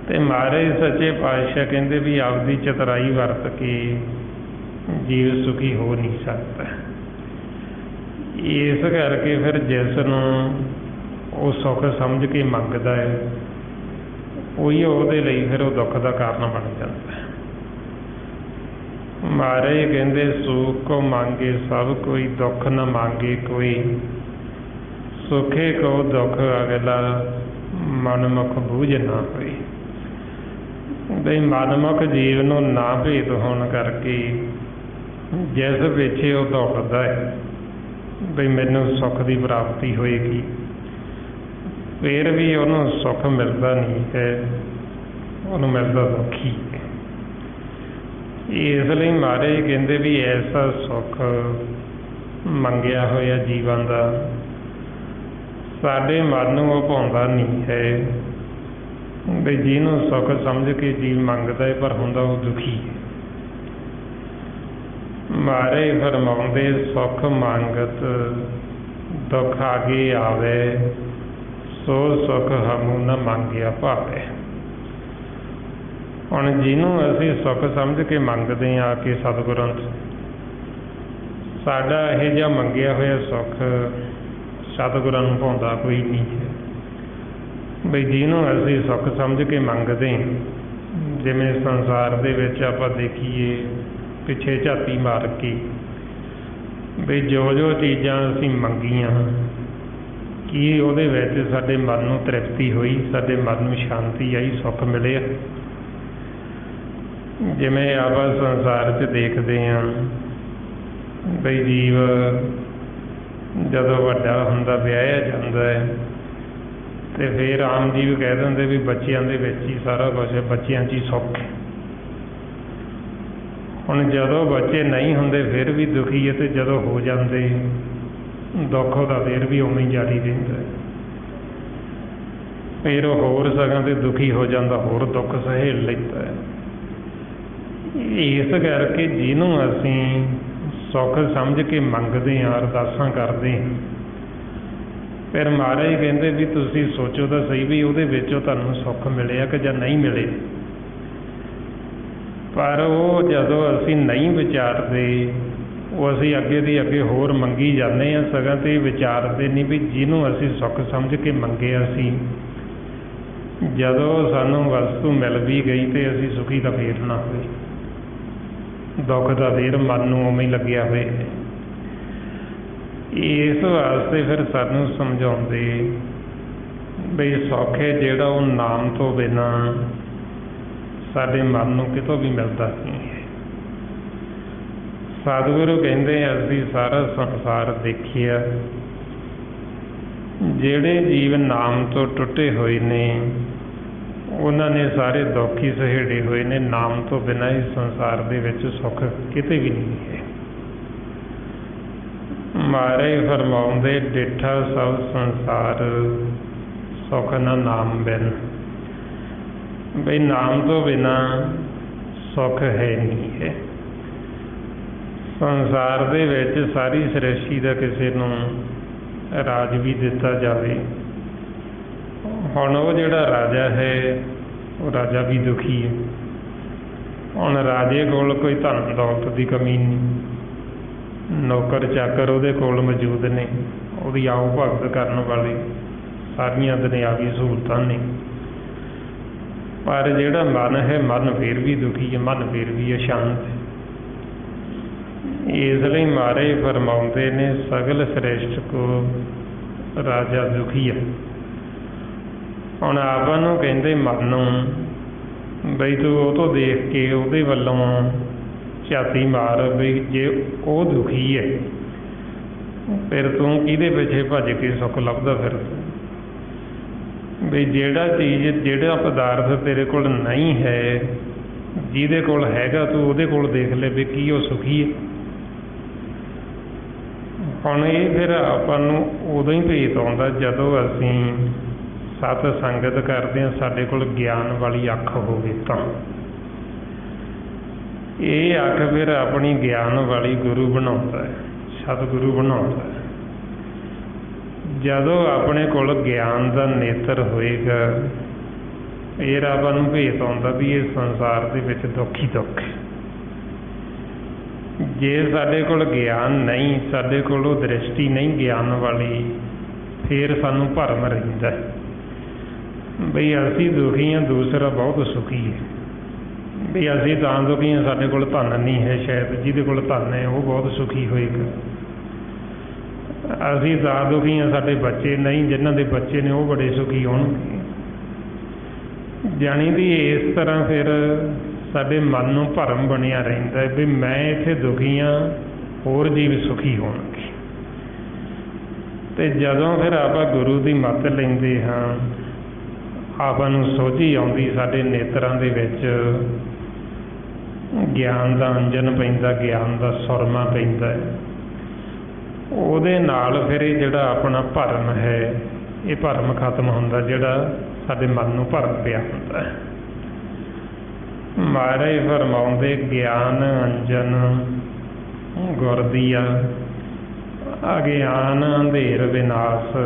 ਅਤੇ ਮਹਾਰਾਜ ਸੱਚੇ ਪਾਤਸ਼ਾਹ ਕਹਿੰਦੇ ਵੀ ਆਪਦੀ ਚਤੁਰਾਈ ਵਰਤ ਕੇ ਜੀਵ ਸੁਖੀ ਹੋ ਨਹੀਂ ਸਕਦਾ। ਇਸ ਕਰਕੇ ਫਿਰ ਜਿਸ ਨੂੰ ਉਹ ਸੁੱਖ ਸਮਝ ਕੇ ਮੰਗਦਾ ਹੈ, ਉਹੀ ਉਹਦੇ ਲਈ ਫਿਰ ਉਹ ਦੁੱਖ ਦਾ ਕਾਰਨ ਬਣ ਜਾਂਦਾ ਹੈ। ਮਹਾਰਾਜ ਕਹਿੰਦੇ ਸੁਖ ਕੋ ਮੰਗੇ ਸਭ ਕੋਈ, ਦੁੱਖ ਨਾ ਮੰਗੇ ਕੋਈ, ਸੁਖੇ ਕੋ ਦੁੱਖ ਅਗਲਾ ਮਨਮੁਖ ਬੂਝ ਨਾ ਹੋਈ। ਬਈ ਮਨਮੁਖ ਜੀਵ ਨੂੰ ਨਾ ਭੇਦ ਹੋਣ ਕਰਕੇ ਜਿਸ ਪਿੱਛੇ ਉਹ ਦੌੜਦਾ ਹੈ ਬਈ ਮੈਨੂੰ ਸੁੱਖ ਦੀ ਪ੍ਰਾਪਤੀ ਹੋਏਗੀ, ਫਿਰ ਵੀ ਉਹਨੂੰ ਸੁੱਖ ਮਿਲਦਾ ਨਹੀਂ ਹੈ, ਉਹਨੂੰ ਮਿਲਦਾ ਦੁੱਖ ਹੀ ਹੈ। ਇਸ ਲਈ ਮਹਾਰਾਜ ਕਹਿੰਦੇ ਵੀ ਐਸਾ ਸੁੱਖ ਮੰਗਿਆ ਹੋਇਆ ਜੀਵਨ ਦਾ ਸਾਡੇ ਮਨ ਨੂੰ ਉਹ ਭਾਉਂਦਾ ਨਹੀਂ ਹੈ। ਬਈ ਜਿਹਨੂੰ ਸੁੱਖ ਸਮਝ ਕੇ ਜੀਵ ਮੰਗਦਾ ਹੈ ਪਰ ਹੁੰਦਾ ਉਹ ਦੁਖੀ ਹੈ। ਮਹਾਰਾਜ ਫਰਮਾਉਂਦੇ ਸੁੱਖ ਮੰਗਤ ਦੁੱਖ ਆਗੇ ਆਵੇ, ਸੋ ਸੁੱਖ ਹਮੂ ਨ ਮੰਗਿਆ ਭਾਵੇ। ਹੁਣ ਜਿਹਨੂੰ ਅਸੀਂ ਸੁੱਖ ਸਮਝ ਕੇ ਮੰਗਦੇ ਹਾਂ ਆ ਕੇ ਸਤਿਗੁਰਾਂ ਤੋਂ, ਸਾਡਾ ਇਹ ਜਿਹਾ ਮੰਗਿਆ ਹੋਇਆ ਸੁੱਖ ਸਤਿਗੁਰਾਂ ਨੂੰ ਭਾਉਂਦਾ ਕੋਈ ਨਹੀਂ ਹੈ। ਬਈ ਜਿਹਨੂੰ ਅਸੀਂ ਸੁੱਖ ਸਮਝ ਕੇ ਮੰਗਦੇ, ਜਿਵੇਂ ਸੰਸਾਰ ਦੇ ਵਿੱਚ ਆਪਾਂ ਦੇਖੀਏ ਪਿੱਛੇ ਝਾਤੀ ਮਾਰ ਕੇ, ਬਈ ਜੋ ਜੋ ਚੀਜ਼ਾਂ ਅਸੀਂ ਮੰਗੀਆਂ, ਕੀ ਉਹਦੇ ਵਿੱਚ ਸਾਡੇ ਮਨ ਨੂੰ ਤ੍ਰਿਪਤੀ ਹੋਈ, ਸਾਡੇ ਮਨ ਨੂੰ ਸ਼ਾਂਤੀ ਆਈ, ਸੁੱਖ ਮਿਲਿਆ? ਜਿਵੇਂ ਆਪਾਂ ਸੰਸਾਰ 'ਚ ਦੇਖਦੇ ਹਾਂ ਬਈ ਜੀਵ ਜਦੋਂ ਵੱਡਾ ਹੁੰਦਾ, ਵਿਆਹਿਆ ਜਾਂਦਾ ਹੈ, ਅਤੇ ਫਿਰ ਆਮ ਜੀਵ ਕਹਿ ਦਿੰਦੇ ਵੀ ਬੱਚਿਆਂ ਦੇ ਵਿੱਚ ਹੀ ਸਾਰਾ ਕੁਛ, ਬੱਚਿਆਂ 'ਚ ਹੀ ਸੁੱਖ ਹੈ। ਹੁਣ ਜਦੋਂ ਬੱਚੇ ਨਹੀਂ ਹੁੰਦੇ ਫਿਰ ਵੀ ਦੁਖੀ ਹੈ, ਅਤੇ ਜਦੋਂ ਹੋ ਜਾਂਦੇ ਦੁੱਖ ਉਹਦਾ ਫਿਰ ਵੀ ਉਵੇਂ ਹੀ ਜਾਰੀ ਰਹਿੰਦਾ। ਫਿਰ ਉਹ ਹੋਰ ਸਗੋਂ 'ਤੇ ਦੁਖੀ ਹੋ ਜਾਂਦਾ, ਹੋਰ ਦੁੱਖ ਸਹੇਲ ਲੈਂਦਾ ਹੈ। ਇਸ ਕਰਕੇ ਜਿਹਨੂੰ ਅਸੀਂ ਸੁੱਖ ਸਮਝ ਕੇ ਮੰਗਦੇ ਹਾਂ, ਅਰਦਾਸਾਂ ਕਰਦੇ ਹਾਂ, ਫਿਰ ਮਹਾਰਾਜ ਕਹਿੰਦੇ ਵੀ ਤੁਸੀਂ ਸੋਚੋ ਤਾਂ ਸਹੀ ਵੀ ਉਹਦੇ ਵਿੱਚੋਂ ਤੁਹਾਨੂੰ ਸੁੱਖ ਮਿਲਿਆ ਕਿ ਜਾਂ ਨਹੀਂ ਮਿਲੇ। ਪਰ ਉਹ ਜਦੋਂ ਅਸੀਂ ਨਹੀਂ ਵਿਚਾਰਦੇ, ਉਹ ਅਸੀਂ ਅੱਗੇ ਦੀ ਅੱਗੇ ਹੋਰ ਮੰਗੀ ਜਾਂਦੇ ਹਾਂ, ਸਗੋਂ ਤੇ ਵਿਚਾਰਦੇ ਨਹੀਂ ਵੀ ਜਿਹਨੂੰ ਅਸੀਂ ਸੁੱਖ ਸਮਝ ਕੇ ਮੰਗਿਆ ਸੀ, ਜਦੋਂ ਸਾਨੂੰ ਵਸਤੂ ਮਿਲ ਵੀ ਗਈ ਅਤੇ ਅਸੀਂ ਸੁਖੀ ਤਾਂ ਫੇਰ ਨਾ ਹੋਏ, ਦੁੱਖ ਦਾ ਫੇਰ ਮਨ ਨੂੰ ਉਵੇਂ ਹੀ ਲੱਗਿਆ ਹੋਇਆ ਹੈ। ਇਸ ਵਾਸਤੇ ਫਿਰ ਸਾਨੂੰ ਸਮਝਾਉਂਦੇ ਬਈ ਸੁੱਖ ਹੈ ਜਿਹੜਾ ਉਹ ਨਾਮ ਤੋਂ ਬਿਨਾਂ ਸਾਡੇ ਮਨ ਨੂੰ ਕਿਤੋਂ ਵੀ ਮਿਲਦਾ ਨਹੀਂ ਹੈ। ਸਤਿਗੁਰੂ ਕਹਿੰਦੇ ਅਸੀਂ ਸਾਰਾ ਸੰਸਾਰ ਦੇਖਿਆ, ਜਿਹੜੇ ਜੀਵ ਨਾਮ ਤੋਂ ਟੁੱਟੇ ਹੋਏ ਨੇ ਉਹਨਾਂ ਨੇ ਸਾਰੇ ਦੁੱਖ ਹੀ ਸਹੇੜੇ ਹੋਏ ਨੇ। ਨਾਮ ਤੋਂ ਬਿਨਾਂ ਇਸ ਸੰਸਾਰ ਦੇ ਵਿੱਚ ਸੁੱਖ ਕਿਤੇ ਵੀ ਨਹੀਂ ਹੈ। ਮਹਾਰਾਜ ਫਰਮਾਉਂਦੇ ਡਿੱਠਾ ਸਭ ਸੰਸਾਰ ਸੁੱਖ ਨਾ ਨਾਮ ਬਿਨ, ਬਈ ਨਾਮ ਤੋਂ ਬਿਨਾਂ ਸੁੱਖ ਹੈ ਨਹੀਂ ਹੈ। ਸੰਸਾਰ ਦੇ ਵਿੱਚ ਸਾਰੀ ਸ੍ਰਿਸ਼ਟੀ ਦਾ ਕਿਸੇ ਨੂੰ ਰਾਜ ਵੀ ਦਿੱਤਾ ਜਾਵੇ, ਹੁਣ ਉਹ ਜਿਹੜਾ ਰਾਜਾ ਹੈ ਉਹ ਰਾਜਾ ਵੀ ਦੁਖੀ ਹੈ। ਹੁਣ ਰਾਜੇ ਕੋਲ ਕੋਈ ਧਨ ਦੌਲਤ ਦੀ ਕਮੀ ਨਹੀਂ, ਨੌਕਰ ਚਾਕਰ ਉਹਦੇ ਕੋਲ ਮੌਜੂਦ ਨੇ, ਉਹਦੀ ਆਓ ਭਗਤ ਕਰਨ ਵਾਲੇ, ਸਾਰੀਆਂ ਦੁਨਿਆਵੀ ਸਹੂਲਤਾਂ ਨੇ, ਪਰ ਜਿਹੜਾ ਮਨ ਹੈ, ਮਨ ਫਿਰ ਵੀ ਦੁਖੀ ਹੈ, ਮਨ ਫਿਰ ਵੀ ਅਸ਼ਾਂਤ ਹੈ। ਇਸ ਲਈ ਮਹਾਰਾਜ ਫਰਮਾਉਂਦੇ ਨੇ ਸਗਲ ਸ੍ਰੇਸ਼ਟ ਕੋ ਰਾਜਾ ਦੁਖੀ ਹੈ। ਹੁਣ ਆਪਾਂ ਨੂੰ ਕਹਿੰਦੇ ਮਨ ਨੂੰ ਬਈ ਤੂੰ ਉਹ ਤੋਂ ਦੇਖ ਕੇ ਉਹਦੇ ਵੱਲੋਂ ਝਾਤੀ ਮਾਰ, ਬਈ ਜੇ ਉਹ ਦੁਖੀ ਹੈ ਫਿਰ ਤੂੰ ਕਿਹਦੇ ਪਿੱਛੇ ਭੱਜ ਕੇ ਸੁੱਖ ਲੱਭਦਾ ਫਿਰ? ਬਈ ਜਿਹੜਾ ਚੀਜ਼, ਜਿਹੜਾ ਪਦਾਰਥ ਤੇਰੇ ਕੋਲ ਨਹੀਂ ਹੈ, ਜਿਹਦੇ ਕੋਲ ਹੈਗਾ ਤੂੰ ਉਹਦੇ ਕੋਲ ਦੇਖ ਲੈ ਵੀ ਕੀ ਉਹ ਸੁਖੀ ਹੈ। ਹੁਣ ਇਹ ਫਿਰ ਆਪਾਂ ਨੂੰ ਉਦੋਂ ਹੀ ਭੇਤ ਆਉਂਦਾ ਜਦੋਂ ਅਸੀਂ ਸਤ ਸੰਗਤ ਕਰਦੇ ਹਾਂ, ਸਾਡੇ ਕੋਲ ਗਿਆਨ ਵਾਲੀ ਅੱਖ ਹੋਵੇ ਤਾਂ। ਇਹ ਅੱਖ ਫਿਰ ਆਪਣੀ ਗਿਆਨ ਵਾਲੀ ਗੁਰੂ ਬਣਾਉਂਦਾ ਹੈ, ਸਤਿਗੁਰੂ ਬਣਾਉਂਦਾ ਹੈ। ਜਦੋਂ ਆਪਣੇ ਕੋਲ ਗਿਆਨ ਦਾ ਨੇਤਰ ਹੋਏਗਾ ਫਿਰ ਆਪਾਂ ਨੂੰ ਭੇਤ ਆਉਂਦਾ ਵੀ ਇਹ ਸੰਸਾਰ ਦੇ ਵਿੱਚ ਦੁੱਖ ਹੀ ਦੁੱਖ ਹੈ। ਜੇ ਸਾਡੇ ਕੋਲ ਗਿਆਨ ਨਹੀਂ, ਸਾਡੇ ਕੋਲ ਉਹ ਦ੍ਰਿਸ਼ਟੀ ਨਹੀਂ ਗਿਆਨ ਵਾਲੀ, ਫਿਰ ਸਾਨੂੰ ਭਰਮ ਰਹਿੰਦਾ ਬਈ ਅਸੀਂ ਦੁਖੀ ਹਾਂ, ਦੂਸਰਾ ਬਹੁਤ ਸੁਖੀ ਹੈ। ਵੀ ਅਸੀਂ ਤਾਂ ਦੁਖੀ ਹਾਂ, ਸਾਡੇ ਕੋਲ ਧਨ ਨਹੀਂ ਹੈ, ਸ਼ਾਇਦ ਜਿਹਦੇ ਕੋਲ ਧਨ ਹੈ ਉਹ ਬਹੁਤ ਸੁਖੀ ਹੋਏਗਾ। ਅਸੀਂ ਤਾਂ ਦੁਖੀ ਹਾਂ, ਸਾਡੇ ਬੱਚੇ ਨਹੀਂ, ਜਿਨ੍ਹਾਂ ਦੇ ਬੱਚੇ ਨੇ ਉਹ ਬੜੇ ਸੁਖੀ ਹੋਣਗੇ। ਜਾਣੀ ਦੀ ਇਸ ਤਰ੍ਹਾਂ ਫਿਰ ਸਾਡੇ ਮਨ ਨੂੰ ਭਰਮ ਬਣਿਆ ਰਹਿੰਦਾ ਵੀ ਮੈਂ ਇੱਥੇ ਦੁਖੀ ਹਾਂ, ਹੋਰ ਜੀਵ ਸੁਖੀ ਹੋਣਗੇ। ਅਤੇ ਜਦੋਂ ਫਿਰ ਆਪਾਂ ਗੁਰੂ ਦੀ ਮੱਤ ਲੈਂਦੇ ਹਾਂ, ਆਪਾਂ ਨੂੰ ਸੋਝੀ ਆਉਂਦੀ, ਸਾਡੇ ਨੇਤਰਾਂ ਦੇ ਵਿੱਚ ਗਿਆਨ ਦਾ ਅੰਜਨ ਪੈਂਦਾ, ਗਿਆਨ ਦਾ ਸੁਰਮਾ ਪੈਂਦਾ, ਉਹਦੇ ਨਾਲ ਫਿਰ ਇਹ ਜਿਹੜਾ ਆਪਣਾ ਭਰਮ ਹੈ ਇਹ ਭਰਮ ਖਤਮ ਹੁੰਦਾ, ਜਿਹੜਾ ਸਾਡੇ ਮਨ ਨੂੰ ਭਰਮ ਪਿਆ ਹੁੰਦਾ। ਮਹਾਰਾਜ ਫਰਮਾਉਂਦੇ ਗਿਆਨ ਅੰਜਨ ਗੁਰ ਦੀਆ, ਅਗਿਆਨ ਅੰਧੇਰ ਵਿਨਾਸ਼,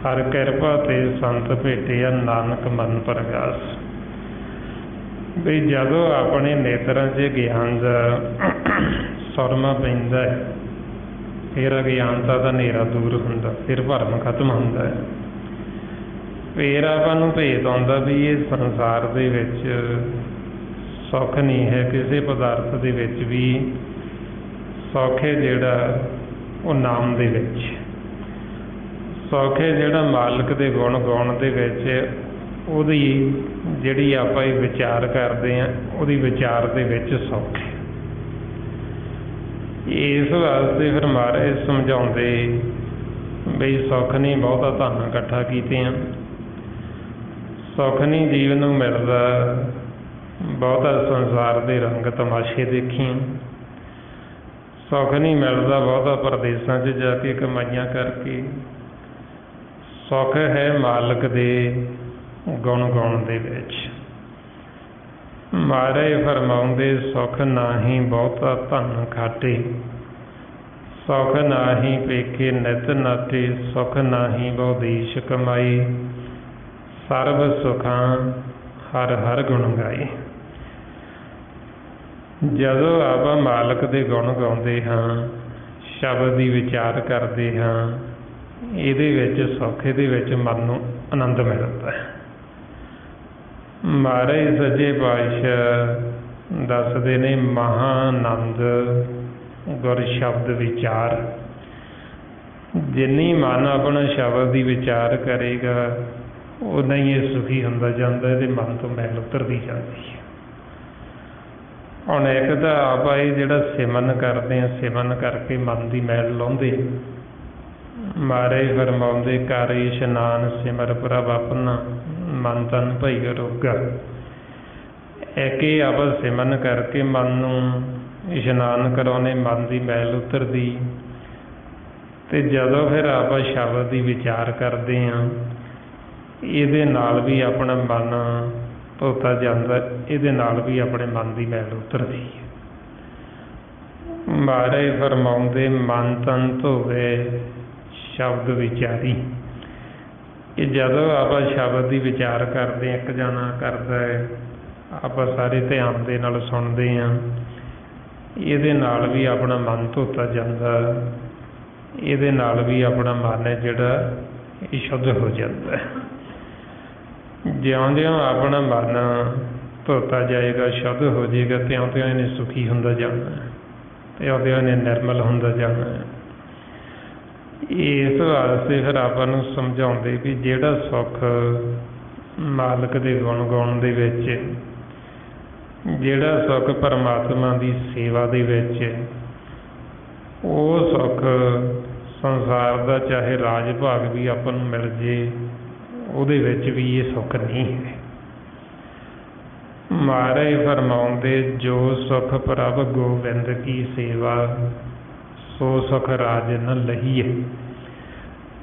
ਹਰ ਕਿਰਪਾ ਤੇ ਸੰਤ ਭੇਟਿਆ, ਨਾਨਕ ਮਨ ਪ੍ਰਗਾਸ। ਵੀ ਜਦੋਂ ਆਪਣੇ ਨੇਤਰਾਂ 'ਚ ਗਿਆਨ ਦਾ ਸੁਰਮਾ ਪੈਂਦਾ ਹੈ फिर अज्ञानता का हनेरा दूर हुंदा, फिर भरम खत्म हुंदा है। फिर आपां नूं भेत आउंदा भी ये संसार दे विच सुख नहीं है, किसी पदार्थ दे विच भी सुख है जिहड़ा वो नाम दे विच, सुख है जिहड़ा मालिक दे गुण गाउण दे विच, उहदी जिहड़ी आपां विचार करदे हां उहदी विचार दे विच सुख है। इस वास्ते फिर महाराज समझाउंदे बई सुख नहीं बहुता धन इकट्ठा कीतियां, सुख नहीं जीवन नूं मिलदा बहुता संसार दे रंग तमाशे देखिए, सुख नहीं मिलता बहुता परदेसां 'च जाके कमाइयां करके, सुख है मालिक दे गुण गाउण दे विच। महाराज फरमाउंदे सुख नाही बहुता धन खाटे, सुख नाही पेखे नित नाटे, सुख नाही बहु देश कमाए, सर्व सुखां हर हर गुण गाए। जदों आपां मालिक दे गुण गाउंदे हां, शब्द दी विचार करते हाँ, इहदे विच सुख, इहदे विच मन नूं आनंद मिलदा है। महाराज सच्चे पातशाह दसदे ने महानंद गुर शब्द विचार। जिन्नी मन अपना शब्द की विचार करेगा उन्ना ही ये सुखी हुंदा जांदा है, मन तो मैल उतरती जाती है। हुण एक तो आप जिहड़ा सिमरन करते हैं, सिमरन करके मन की मैल लाउंदे, महाराज फरमाउंदे कर इशनान सिमर प्रभ अपना, मन तन भई रोगा। एक ही आप सिमरन करके मन नूं इशनान कराने, मन की मैल उतरदी, ते जदों फिर आप शब्द की विचार करते हैं, इहदे नाल भी अपना मन धोता जांदा, इहदे नाल भी अपने मन की मैल उतरदी है। महाराज फरमाउंदे मन तन धोवे शब्द विचारी। कि जदों आप शब्द की विचार करते, एक जाना करता है, आप सारे ध्यान दे नाल सुनते हैं, इहदे नाल भी अपना मन धोता जांदा, इहदे नाल भी अपना मन है जिहड़ा शुद्ध हो जाता है। ज्यों-ज्यों अपना मन धोता जाएगा, शुद्ध हो जाएगा, त्यों-त्यों इन्हें सुखी हुंदा जाना है, त्यों-त्यों इन्हें निर्मल हुंदा जाना है। इस वास्ते फिर आपां नूं समझाउंदे भी जिहड़ा सुख मालिक दे गुण गाउण दे विच, जिहड़ा सुख परमात्मा की सेवा दे विच, वो सुख संसार का चाहे राज भाग भी आपां नूं मिल जे, उहदे विच भी ये सुख नहीं है। महाराज फरमाउंदे जो सुख प्रभ गोबिंद की सेवा, सो सुख राज न लहीए।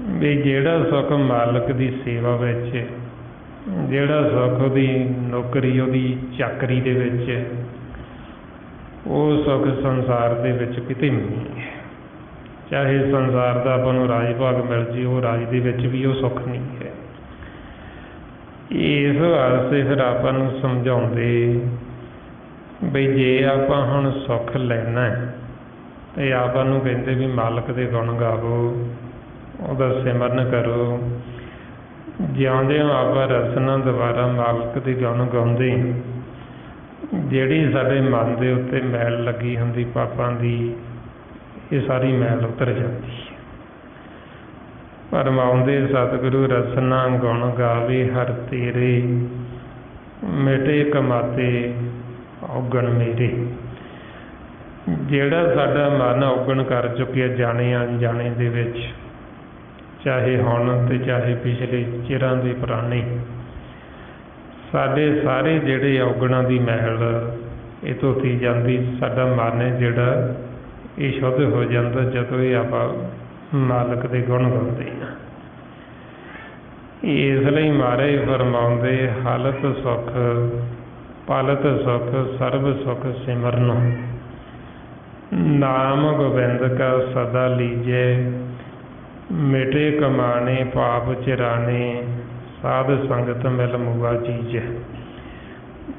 भी जिहड़ा सुख मालिक की सेवा विच, जिहड़ा सुख उहदी नौकरी, उहदी चाकरी दे विच, वो सुख संसार दे विच किते नहीं है। चाहे संसार का आपां नूं राज भाग मिल जे, वो राज दे विच भी वो सुख नहीं है। इस वास्ते फिर आपां नूं समझाउंदे बई जे आपां हुण सुख लैना है, तो आपां नूं कहंदे भी मालिक दे गुण गावो, उहदा सिमरन करो। ज्यों-ज्यों आप रसना दुबारा मालिक दे गुण गाउंदे, जिहड़ी साडे मन दे उत्ते मैल लगी हुंदी पापां दी, ये सारी मैल उतर जाती है। फरमाउंदे सतगुरु रसना गुण गावे हर तेरे, मिटे कमाते औगण मेरे। जिहड़ा साडा मन औगण कर चुकिया जाने अनजाने दे विच, चाहे हुण ते चाहे पिछले चिरां दे पुराने, साडे सारे जिहड़े औगणां दी मैल ये धोती जांदी। साडा मन है जिहड़ा ये शुद्ध हो जाता जदों ये आपां मालिक दे गुण गाउंदे हैं। इसलिए महाराज फरमाउंदे हालत सुख पालत सुख सर्व सुख सिमरन, नाम गोबिंद का सदा लीजे, मिटे कमाने पाप चिराने, साध संगत मिल मुआ चीज।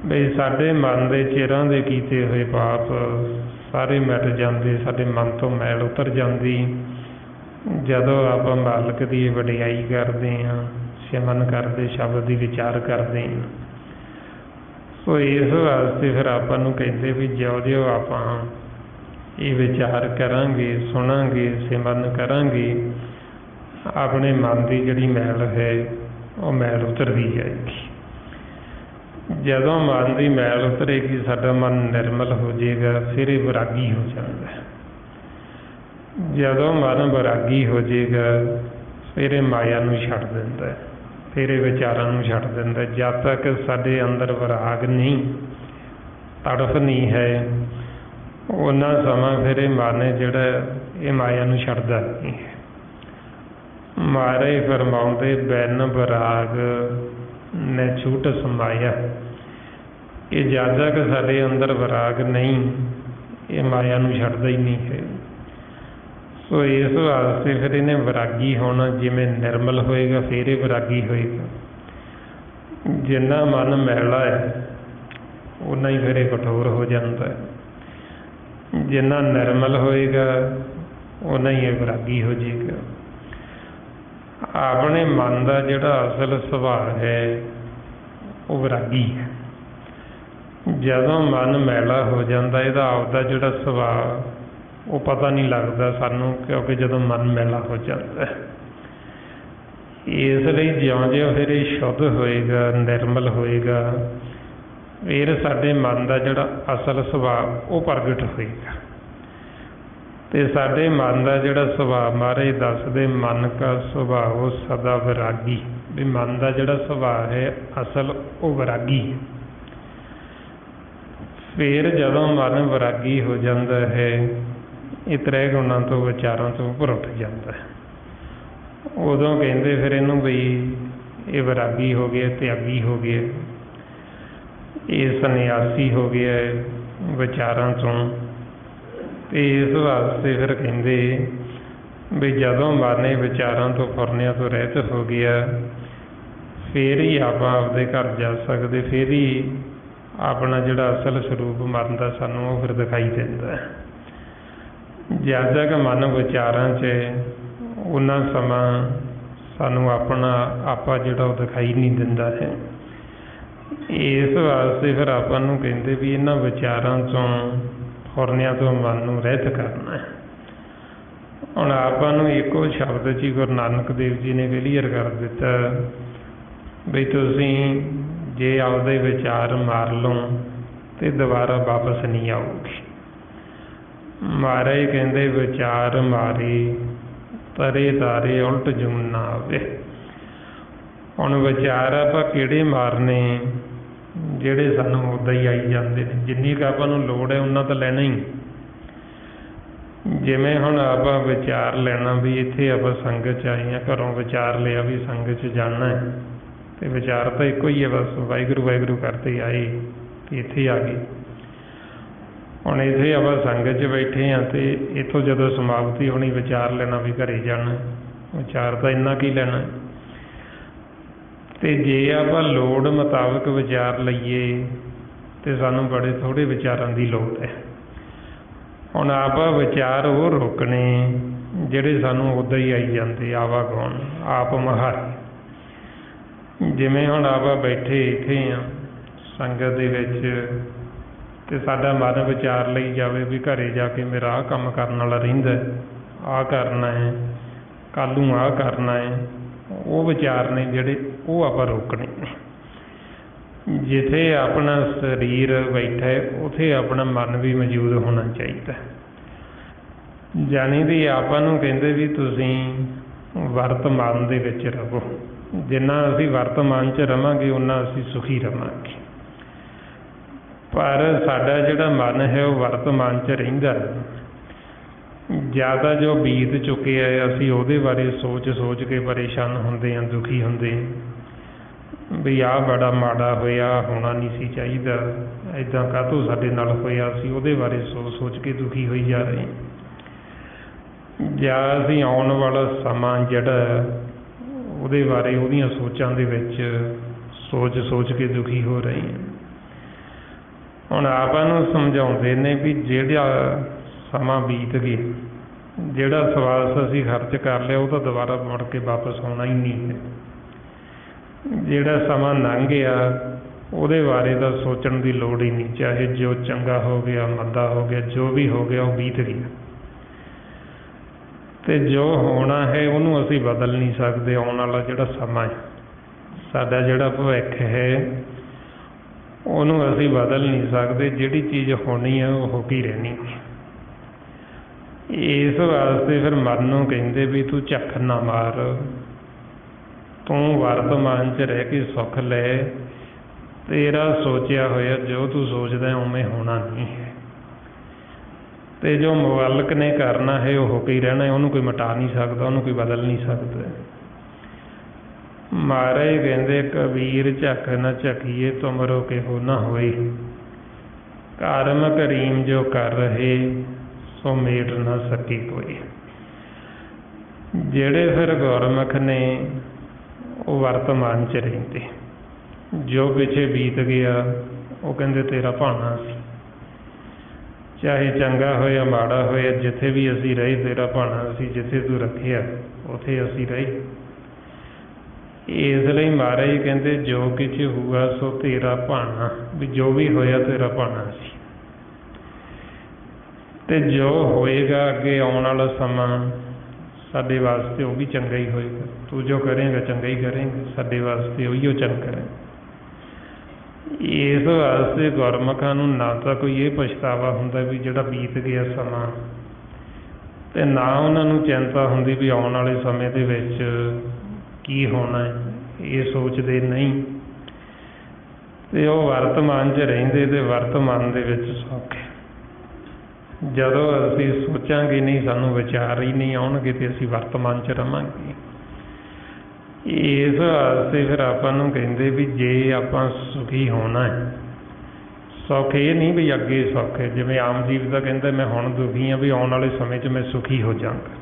बई साडे मन दे चिरां दे कीते हुए पाप ਸਾਰੇ ਮਿਟ ਜਾਂਦੇ, ਸਾਡੇ ਮਨ ਤੋਂ ਮੈਲ ਉਤਰ ਜਾਂਦੀ ਜਦੋਂ ਆਪਾਂ ਮਾਲਕ ਦੀ ਵਡਿਆਈ ਕਰਦੇ ਹਾਂ, ਸਿਮਰਨ ਕਰਦੇ, ਸ਼ਬਦ ਦੀ ਵਿਚਾਰ ਕਰਦੇ ਹਾਂ। ਸੋ ਇਸ ਵਾਸਤੇ ਫਿਰ ਆਪਾਂ ਨੂੰ ਕਹਿੰਦੇ ਵੀ ਜਿਉਂ-ਜਿਉਂ ਆਪਾਂ ਇਹ ਵਿਚਾਰ ਕਰਾਂਗੇ, ਸੁਣਾਂਗੇ, ਸਿਮਰਨ ਕਰਾਂਗੇ, ਆਪਣੇ ਮਨ ਦੀ ਜਿਹੜੀ ਮੈਲ ਹੈ ਉਹ ਮੈਲ ਉਤਰਦੀ ਜਾਏਗੀ। ਜਦੋਂ ਮਨ ਦੀ ਮੈਲ ਉਤਰੇਗੀ, ਸਾਡਾ ਮਨ ਨਿਰਮਲ ਹੋ ਜਾਏਗਾ, ਫਿਰ ਇਹ ਵਿਰਾਗੀ ਹੋ ਜਾਂਦਾ। ਜਦੋਂ ਮਨ ਵਿਰਾਗੀ ਹੋ ਜਾਏਗਾ, ਫਿਰ ਇਹ ਮਾਇਆ ਨੂੰ ਛੱਡ ਦਿੰਦਾ, ਫਿਰ ਇਹ ਵਿਚਾਰਾਂ ਨੂੰ ਛੱਡ ਦਿੰਦਾ। ਜਦ ਤੱਕ ਸਾਡੇ ਅੰਦਰ ਵਿਰਾਗ ਨਹੀਂ, ਤੜਫ ਨਹੀਂ ਹੈ, ਉਹਨਾਂ ਸਮਾਂ ਫਿਰ ਇਹ ਮਨ ਜਿਹੜਾ ਇਹ ਮਾਇਆ ਨੂੰ ਛੱਡਦਾ ਨਹੀਂ ਹੈ। ਮਹਾਰਾਜ ਫਰਮਾਉਂਦੇ ਬਿਨ ਵਿਰਾਗ ਨੇ ਛੂਟ ਸਮਾਇਆ, ਕਿ ਜਦ ਤੱਕ ਸਾਡੇ ਅੰਦਰ ਵਿਰਾਗ ਨਹੀਂ, ਇਹ ਮਾਇਆ ਨੂੰ ਛੱਡਦਾ ਹੀ ਨਹੀਂ ਹੈ। ਸੋ ਇਸ ਵਾਸਤੇ ਫਿਰ ਇਹਨੇ ਵਿਰਾਗੀ ਹੋਣਾ, ਜਿਵੇਂ ਨਿਰਮਲ ਹੋਏਗਾ ਫਿਰ ਇਹ ਵਿਰਾਗੀ ਹੋਏਗਾ। ਜਿੰਨਾ ਮਨ ਮੈਲਾ ਹੈ ਓਨਾ ਹੀ ਫਿਰ ਇਹ ਕਠੋਰ ਹੋ ਜਾਂਦਾ ਹੈ, ਜਿੰਨਾ ਨਿਰਮਲ ਹੋਏਗਾ ਓਨਾ ਹੀ ਇਹ ਵਿਰਾਗੀ ਹੋ ਜਾਏਗਾ। ਆਪਣੇ ਮਨ ਦਾ ਜਿਹੜਾ ਅਸਲ ਸੁਭਾਅ ਹੈ ਉਹ ਵਿਰਾਗੀ ਹੈ। ਜਦੋਂ ਮਨ ਮੈਲਾ ਹੋ ਜਾਂਦਾ, ਇਹਦਾ ਆਪਦਾ ਜਿਹੜਾ ਸੁਭਾਅ ਉਹ ਪਤਾ ਨਹੀਂ ਲੱਗਦਾ ਸਾਨੂੰ, ਕਿਉਂਕਿ ਜਦੋਂ ਮਨ ਮੈਲਾ ਹੋ ਜਾਂਦਾ। ਇਸ ਲਈ ਜਿਉਂ-ਜਿਉਂ ਫਿਰ ਇਹ ਸ਼ੁੱਧ ਹੋਏਗਾ, ਨਿਰਮਲ ਹੋਏਗਾ, ਫਿਰ ਸਾਡੇ ਮਨ ਦਾ ਜਿਹੜਾ ਅਸਲ ਸੁਭਾਅ ਉਹ ਪ੍ਰਗਟ ਹੋਏਗਾ। ਅਤੇ ਸਾਡੇ ਮਨ ਦਾ ਜਿਹੜਾ ਸੁਭਾਅ ਮਹਾਰਾਜ ਦੱਸਦੇ, ਮਨ ਕਾ ਸੁਭਾਅ ਉਹ ਸਦਾ ਵਿਰਾਗੀ, ਵੀ ਮਨ ਦਾ ਜਿਹੜਾ ਸੁਭਾਅ ਹੈ ਅਸਲ ਉਹ ਵਿਰਾਗੀ। ਫਿਰ ਜਦੋਂ ਮਨ ਵਿਰਾਗੀ ਹੋ ਜਾਂਦਾ ਹੈ, ਇਹ ਤ੍ਰੈ ਗੁਣਾਂ ਤੋਂ, ਵਿਚਾਰਾਂ ਤੋਂ ਉੱਪਰ ਉੱਠ ਜਾਂਦਾ ਹੈ। ਉਦੋਂ ਕਹਿੰਦੇ ਫਿਰ ਇਹਨੂੰ ਵੀ ਇਹ ਵਿਰਾਗੀ ਹੋ ਗਿਆ, ਤਿਆਗੀ ਹੋ ਗਿਆ, ਇਹ ਸੰਨਿਆਸੀ ਹੋ ਗਿਆ ਵਿਚਾਰਾਂ ਤੋਂ। ਅਤੇ ਇਸ ਵਾਸਤੇ ਫਿਰ ਕਹਿੰਦੇ ਵੀ ਜਦੋਂ ਮਨ ਇਹ ਵਿਚਾਰਾਂ ਤੋਂ, ਫੁਰਨਿਆਂ ਤੋਂ ਰਹਿਤ ਹੋ ਗਿਆ, ਫਿਰ ਹੀ ਆਪਾਂ ਆਪਦੇ ਘਰ ਜਾ ਸਕਦੇ, ਫਿਰ ਹੀ ਆਪਣਾ ਜਿਹੜਾ ਅਸਲ ਸਰੂਪ ਮਨ ਦਾ ਸਾਨੂੰ ਉਹ ਫਿਰ ਦਿਖਾਈ ਦਿੰਦਾ। ਜਦ ਤੱਕ ਮਨ ਵਿਚਾਰਾਂ 'ਚ ਉਹਨਾਂ ਸਮਾਂ ਸਾਨੂੰ ਆਪਣਾ ਆਪਾ ਜਿਹੜਾ ਉਹ ਦਿਖਾਈ ਨਹੀਂ ਦਿੰਦਾ ਹੈ। ਇਸ ਵਾਸਤੇ ਫਿਰ ਆਪਾਂ ਨੂੰ ਕਹਿੰਦੇ ਵੀ ਇਹਨਾਂ ਵਿਚਾਰਾਂ ਤੋਂ, ਫੁਰਨਿਆਂ ਤੋਂ ਮਨ ਨੂੰ ਰਹਿਤ ਕਰਨਾ ਹੈ। ਹੁਣ ਆਪਾਂ ਨੂੰ ਇੱਕੋ ਸ਼ਬਦ 'ਚ ਹੀ ਗੁਰੂ ਨਾਨਕ ਦੇਵ ਜੀ ਨੇ ਕਲੀਅਰ ਕਰ ਦਿੱਤਾ ਵੀ ਤੁਸੀਂ ਜੇ ਆਪਦੇ ਵਿਚਾਰ ਮਾਰ ਲਓ ਤੇ ਦੁਬਾਰਾ ਵਾਪਸ ਨਹੀਂ ਆਊਗੀ। ਮਹਾਰਾਜ ਕਹਿੰਦੇ ਵਿਚਾਰ ਮਾਰੇ ਤਰੇ ਤਾਰੇ ਉਲਟ ਜੂਨ ਨਾ ਆਵੇ। ਹੁਣ ਵਿਚਾਰ ਆਪਾਂ ਕਿਹੜੇ ਮਾਰਨੇ, ਜਿਹੜੇ ਸਾਨੂੰ ਉੱਦਾਂ ਹੀ ਆਈ ਜਾਂਦੇ ਨੇ। ਜਿੰਨੀ ਕੁ ਆਪਾਂ ਨੂੰ ਲੋੜ ਹੈ ਉਹਨਾਂ ਤਾਂ ਲੈਣਾ ਹੀ। ਜਿਵੇਂ ਹੁਣ ਆਪਾਂ ਵਿਚਾਰ ਲੈਣਾ ਵੀ ਇੱਥੇ ਆਪਾਂ ਸੰਗਤ 'ਚ ਆਏ ਹਾਂ, ਘਰੋਂ ਵਿਚਾਰ ਲਿਆ ਵੀ ਸੰਗਤ 'ਚ ਜਾਣਾ ਹੈ, ਅਤੇ ਵਿਚਾਰ ਤਾਂ ਇੱਕੋ ਹੀ ਹੈ, ਬਸ ਵਾਹਿਗੁਰੂ ਵਾਹਿਗੁਰੂ ਕਰਦੇ ਆਏ ਅਤੇ ਇੱਥੇ ਆ ਗਏ। ਹੁਣ ਇੱਥੇ ਆਪਾਂ ਸੰਗਤ 'ਚ ਬੈਠੇ ਹਾਂ ਅਤੇ ਇੱਥੋਂ ਜਦੋਂ ਸਮਾਪਤੀ ਹੋਣੀ, ਵਿਚਾਰ ਲੈਣਾ ਵੀ ਘਰੇ ਜਾਣਾ, ਵਿਚਾਰ ਤਾਂ ਇੰਨਾ ਕੀ ਲੈਣਾ। ਅਤੇ ਜੇ ਆਪਾਂ ਲੋੜ ਮੁਤਾਬਕ ਵਿਚਾਰ ਲਈਏ ਤਾਂ ਸਾਨੂੰ ਬੜੇ ਥੋੜ੍ਹੇ ਵਿਚਾਰਾਂ ਦੀ ਲੋੜ ਹੈ। ਹੁਣ ਆਪਾਂ ਵਿਚਾਰ ਉਹ ਰੋਕਣੇ ਜਿਹੜੇ ਸਾਨੂੰ ਉੱਦਾਂ ਹੀ ਆਈ ਜਾਂਦੇ, ਆਵਾਗੁਣ, ਆਪ ਮੁਹਾਰੇ। ਜਿਵੇਂ ਹੁਣ ਆਪਾਂ ਬੈਠੇ ਇੱਥੇ ਹਾਂ ਸੰਗਤ ਦੇ ਵਿੱਚ, ਅਤੇ ਸਾਡਾ ਮਨ ਵਿਚਾਰ ਲਈ ਜਾਵੇ ਵੀ ਘਰੇ ਜਾ ਕੇ ਮੇਰਾ ਆਹ ਕੰਮ ਕਰਨ ਵਾਲਾ ਰਹਿੰਦਾ, ਆਹ ਕਰਨਾ ਹੈ, ਕੱਲ੍ਹ ਨੂੰ ਆਹ ਕਰਨਾ ਹੈ, ਉਹ ਵਿਚਾਰ ਨੇ ਜਿਹੜੇ ਉਹ ਆਪਾਂ ਰੋਕਣੇ ਨੇ। ਜਿੱਥੇ ਆਪਣਾ ਸਰੀਰ ਬੈਠਾ ਹੈ ਉੱਥੇ ਆਪਣਾ ਮਨ ਵੀ ਮੌਜੂਦ ਹੋਣਾ ਚਾਹੀਦਾ। ਜਾਣੀ ਵੀ ਆਪਾਂ ਨੂੰ ਕਹਿੰਦੇ ਵੀ ਤੁਸੀਂ ਵਰਤਮਾਨ ਦੇ ਵਿੱਚ ਰਹੋ। ਜਿੰਨਾ ਅਸੀਂ ਵਰਤਮਾਨ 'ਚ ਰਹਾਂਗੇ ਓਨਾ ਅਸੀਂ ਸੁਖੀ ਰਹਾਂਗੇ। ਪਰ ਸਾਡਾ ਜਿਹੜਾ ਮਨ ਹੈ ਉਹ ਵਰਤਮਾਨ 'ਚ ਰਹਿੰਦਾ। ਜ਼ਿਆਦਾ ਜੋ ਬੀਤ ਚੁੱਕਿਆ ਹੈ ਅਸੀਂ ਉਹਦੇ ਬਾਰੇ ਸੋਚ ਸੋਚ ਕੇ ਪਰੇਸ਼ਾਨ ਹੁੰਦੇ ਹਾਂ, ਦੁਖੀ ਹੁੰਦੇ ਵੀ ਆਹ ਬੜਾ ਮਾੜਾ ਹੋਇਆ, ਹੋਣਾ ਨਹੀਂ ਸੀ ਚਾਹੀਦਾ, ਇੱਦਾਂ ਕਾਹਤੋਂ ਸਾਡੇ ਨਾਲ ਹੋਇਆ, ਅਸੀਂ ਉਹਦੇ ਬਾਰੇ ਸੋਚ ਸੋਚ ਕੇ ਦੁਖੀ ਹੋਈ ਜਾ ਰਹੇ। ਜਾਂ ਅਸੀਂ ਆਉਣ ਵਾਲਾ ਸਮਾਂ ਜਿਹੜਾ ਉਹਦੇ ਬਾਰੇ, ਉਹਦੀਆਂ ਸੋਚਾਂ ਦੇ ਵਿੱਚ ਸੋਚ ਸੋਚ ਕੇ ਦੁਖੀ ਹੋ ਰਹੇ ਹਾਂ। ਹੁਣ ਆਪਾਂ ਨੂੰ ਸਮਝਾਉਂਦੇ ਨੇ ਵੀ ਜਿਹੜਾ ਸਮਾਂ ਬੀਤ ਗਿਆ, ਜਿਹੜਾ ਸਵਾਸ ਅਸੀਂ ਖਰਚ ਕਰ ਲਿਆ ਉਹ ਤਾਂ ਦੁਬਾਰਾ ਮੁੜ ਕੇ ਵਾਪਸ ਆਉਣਾ ਹੀ ਨਹੀਂ ਹੈ। ਜਿਹੜਾ ਸਮਾਂ ਲੰਘ ਗਿਆ ਉਹਦੇ ਬਾਰੇ ਤਾਂ ਸੋਚਣ ਦੀ ਲੋੜ ਹੀ ਨਹੀਂ, ਚਾਹੇ ਜੋ ਚੰਗਾ ਹੋ ਗਿਆ ਮੰਦਾ ਹੋ ਗਿਆ, ਜੋ ਵੀ ਹੋ ਗਿਆ ਉਹ ਬੀਤ ਗਿਆ। ਅਤੇ ਜੋ ਹੋਣਾ ਹੈ ਉਹਨੂੰ ਅਸੀਂ ਬਦਲ ਨਹੀਂ ਸਕਦੇ। ਆਉਣ ਵਾਲਾ ਜਿਹੜਾ ਸਮਾਂ ਹੈ, ਸਾਡਾ ਜਿਹੜਾ ਭਵਿੱਖ ਹੈ, ਉਹਨੂੰ ਅਸੀਂ ਬਦਲ ਨਹੀਂ ਸਕਦੇ। ਜਿਹੜੀ ਚੀਜ਼ ਹੋਣੀ ਹੈ ਉਹ ਹੋ ਕੇ ਰਹਿਣੀ ਹੈ। ਇਸ ਵਾਸਤੇ ਫਿਰ ਮਨ ਨੂੰ ਕਹਿੰਦੇ ਵੀ ਤੂੰ ਝੱਖ ਨਾ ਮਾਰ, ਤੂੰ ਵਰਤਮਾਨ 'ਚ ਰਹਿ ਕੇ ਸੁੱਖ ਲੈ। ਤੇਰਾ ਸੋਚਿਆ ਹੋਇਆ ਜੋ ਤੂੰ ਸੋਚਦਾ ਉਵੇਂ ਹੋਣਾ ਨਹੀਂ ਹੈ, ਅਤੇ ਜੋ ਮਾਲਕ ਨੇ ਕਰਨਾ ਹੈ ਉਹ ਹੋ ਕੇ ਹੀ ਰਹਿਣਾ, ਉਹਨੂੰ ਕੋਈ ਮਿਟਾ ਨਹੀਂ ਸਕਦਾ, ਉਹਨੂੰ ਕੋਈ ਬਦਲ ਨਹੀਂ ਸਕਦਾ। ਮਹਾਰਾਜ ਕਹਿੰਦੇ ਕਬੀਰ ਝੱਖ ਨਾ ਝਕੀਏ ਤੁਮਰੋ ਕਿਹੋ ਨਾ ਹੋਏ, ਕਰਮ ਕਰੀਮ ਜੋ ਕਰ ਰਹੇ ਸੋ ਮੇਟ ਨਾ ਸਕੀ ਕੋਈ। ਜਿਹੜੇ ਫਿਰ ਗੁਰਮੁਖ ਨੇ ਉਹ ਵਰਤਮਾਨ 'ਚ ਰਹਿੰਦੇ, ਜੋ ਪਿੱਛੇ ਬੀਤ ਗਿਆ ਉਹ ਕਹਿੰਦੇ ਤੇਰਾ ਭਾਣਾ ਸੀ, ਚਾਹੇ ਚੰਗਾ ਹੋਇਆ ਮਾੜਾ ਹੋਇਆ, ਜਿੱਥੇ ਵੀ ਅਸੀਂ ਰਹੇ ਤੇਰਾ ਭਾਣਾ ਸੀ, ਜਿੱਥੇ ਤੂੰ ਰੱਖਿਆ ਉੱਥੇ ਅਸੀਂ ਰਹੇ। ਇਸ ਲਈ ਮਹਾਰਾਜ ਕਹਿੰਦੇ ਜੋ ਕੁਛ ਹੁਆ ਸੋ ਤੇਰਾ ਭਾਣਾ, ਵੀ ਜੋ ਵੀ ਹੋਇਆ ਤੇਰਾ ਭਾਣਾ ਸੀ। ਅਤੇ ਜੋ ਹੋਏਗਾ ਅੱਗੇ ਆਉਣ ਵਾਲਾ ਸਮਾਂ ਸਾਡੇ ਵਾਸਤੇ ਉਹ ਵੀ ਚੰਗਾ ਹੀ ਹੋਏਗਾ। ਤੂੰ ਜੋ ਕਰੇਂਗਾ ਚੰਗਾ ਹੀ ਕਰੇਂਗਾ, ਸਾਡੇ ਵਾਸਤੇ ਉਹੀਓ ਚੰਗਾ ਹੈ। ਇਸ ਵਾਸਤੇ ਗੁਰਮੁਖਾਂ ਨੂੰ ਨਾ ਤਾਂ ਕੋਈ ਇਹ ਪਛਤਾਵਾ ਹੁੰਦਾ ਵੀ ਜਿਹੜਾ ਬੀਤ ਗਿਆ ਸਮਾਂ, ਅਤੇ ਨਾ ਉਹਨਾਂ ਨੂੰ ਚਿੰਤਾ ਹੁੰਦੀ ਵੀ ਆਉਣ ਵਾਲੇ ਸਮੇਂ ਦੇ ਵਿੱਚ ਕੀ ਹੋਣਾ ਹੈ, ਇਹ ਸੋਚਦੇ ਨਹੀਂ। ਅਤੇ ਉਹ ਵਰਤਮਾਨ 'ਚ ਰਹਿੰਦੇ ਅਤੇ ਵਰਤਮਾਨ ਦੇ ਵਿੱਚ ਸੁੱਖ ਹੈ। ਜਦੋਂ ਅਸੀਂ ਸੋਚਾਂਗੇ ਨਹੀਂ, ਸਾਨੂੰ ਵਿਚਾਰ ਹੀ ਨਹੀਂ ਆਉਣਗੇ, ਅਤੇ ਅਸੀਂ ਵਰਤਮਾਨ 'ਚ ਰਹਾਂਗੇ। ਇਸ ਵਾਸਤੇ ਫਿਰ ਆਪਾਂ ਨੂੰ ਕਹਿੰਦੇ ਵੀ ਜੇ ਆਪਾਂ ਸੁਖੀ ਹੋਣਾ ਹੈ, ਸੁੱਖ ਇਹ ਨਹੀਂ ਵੀ ਅੱਗੇ ਸੁੱਖ ਹੈ। ਜਿਵੇਂ ਆਮ ਜੀਵ ਦਾ ਕਹਿੰਦਾ ਮੈਂ ਹੁਣ ਦੁਖੀ ਹਾਂ, ਵੀ ਆਉਣ ਵਾਲੇ ਸਮੇਂ 'ਚ ਮੈਂ ਸੁਖੀ ਹੋ ਜਾਵਾਂਗਾ।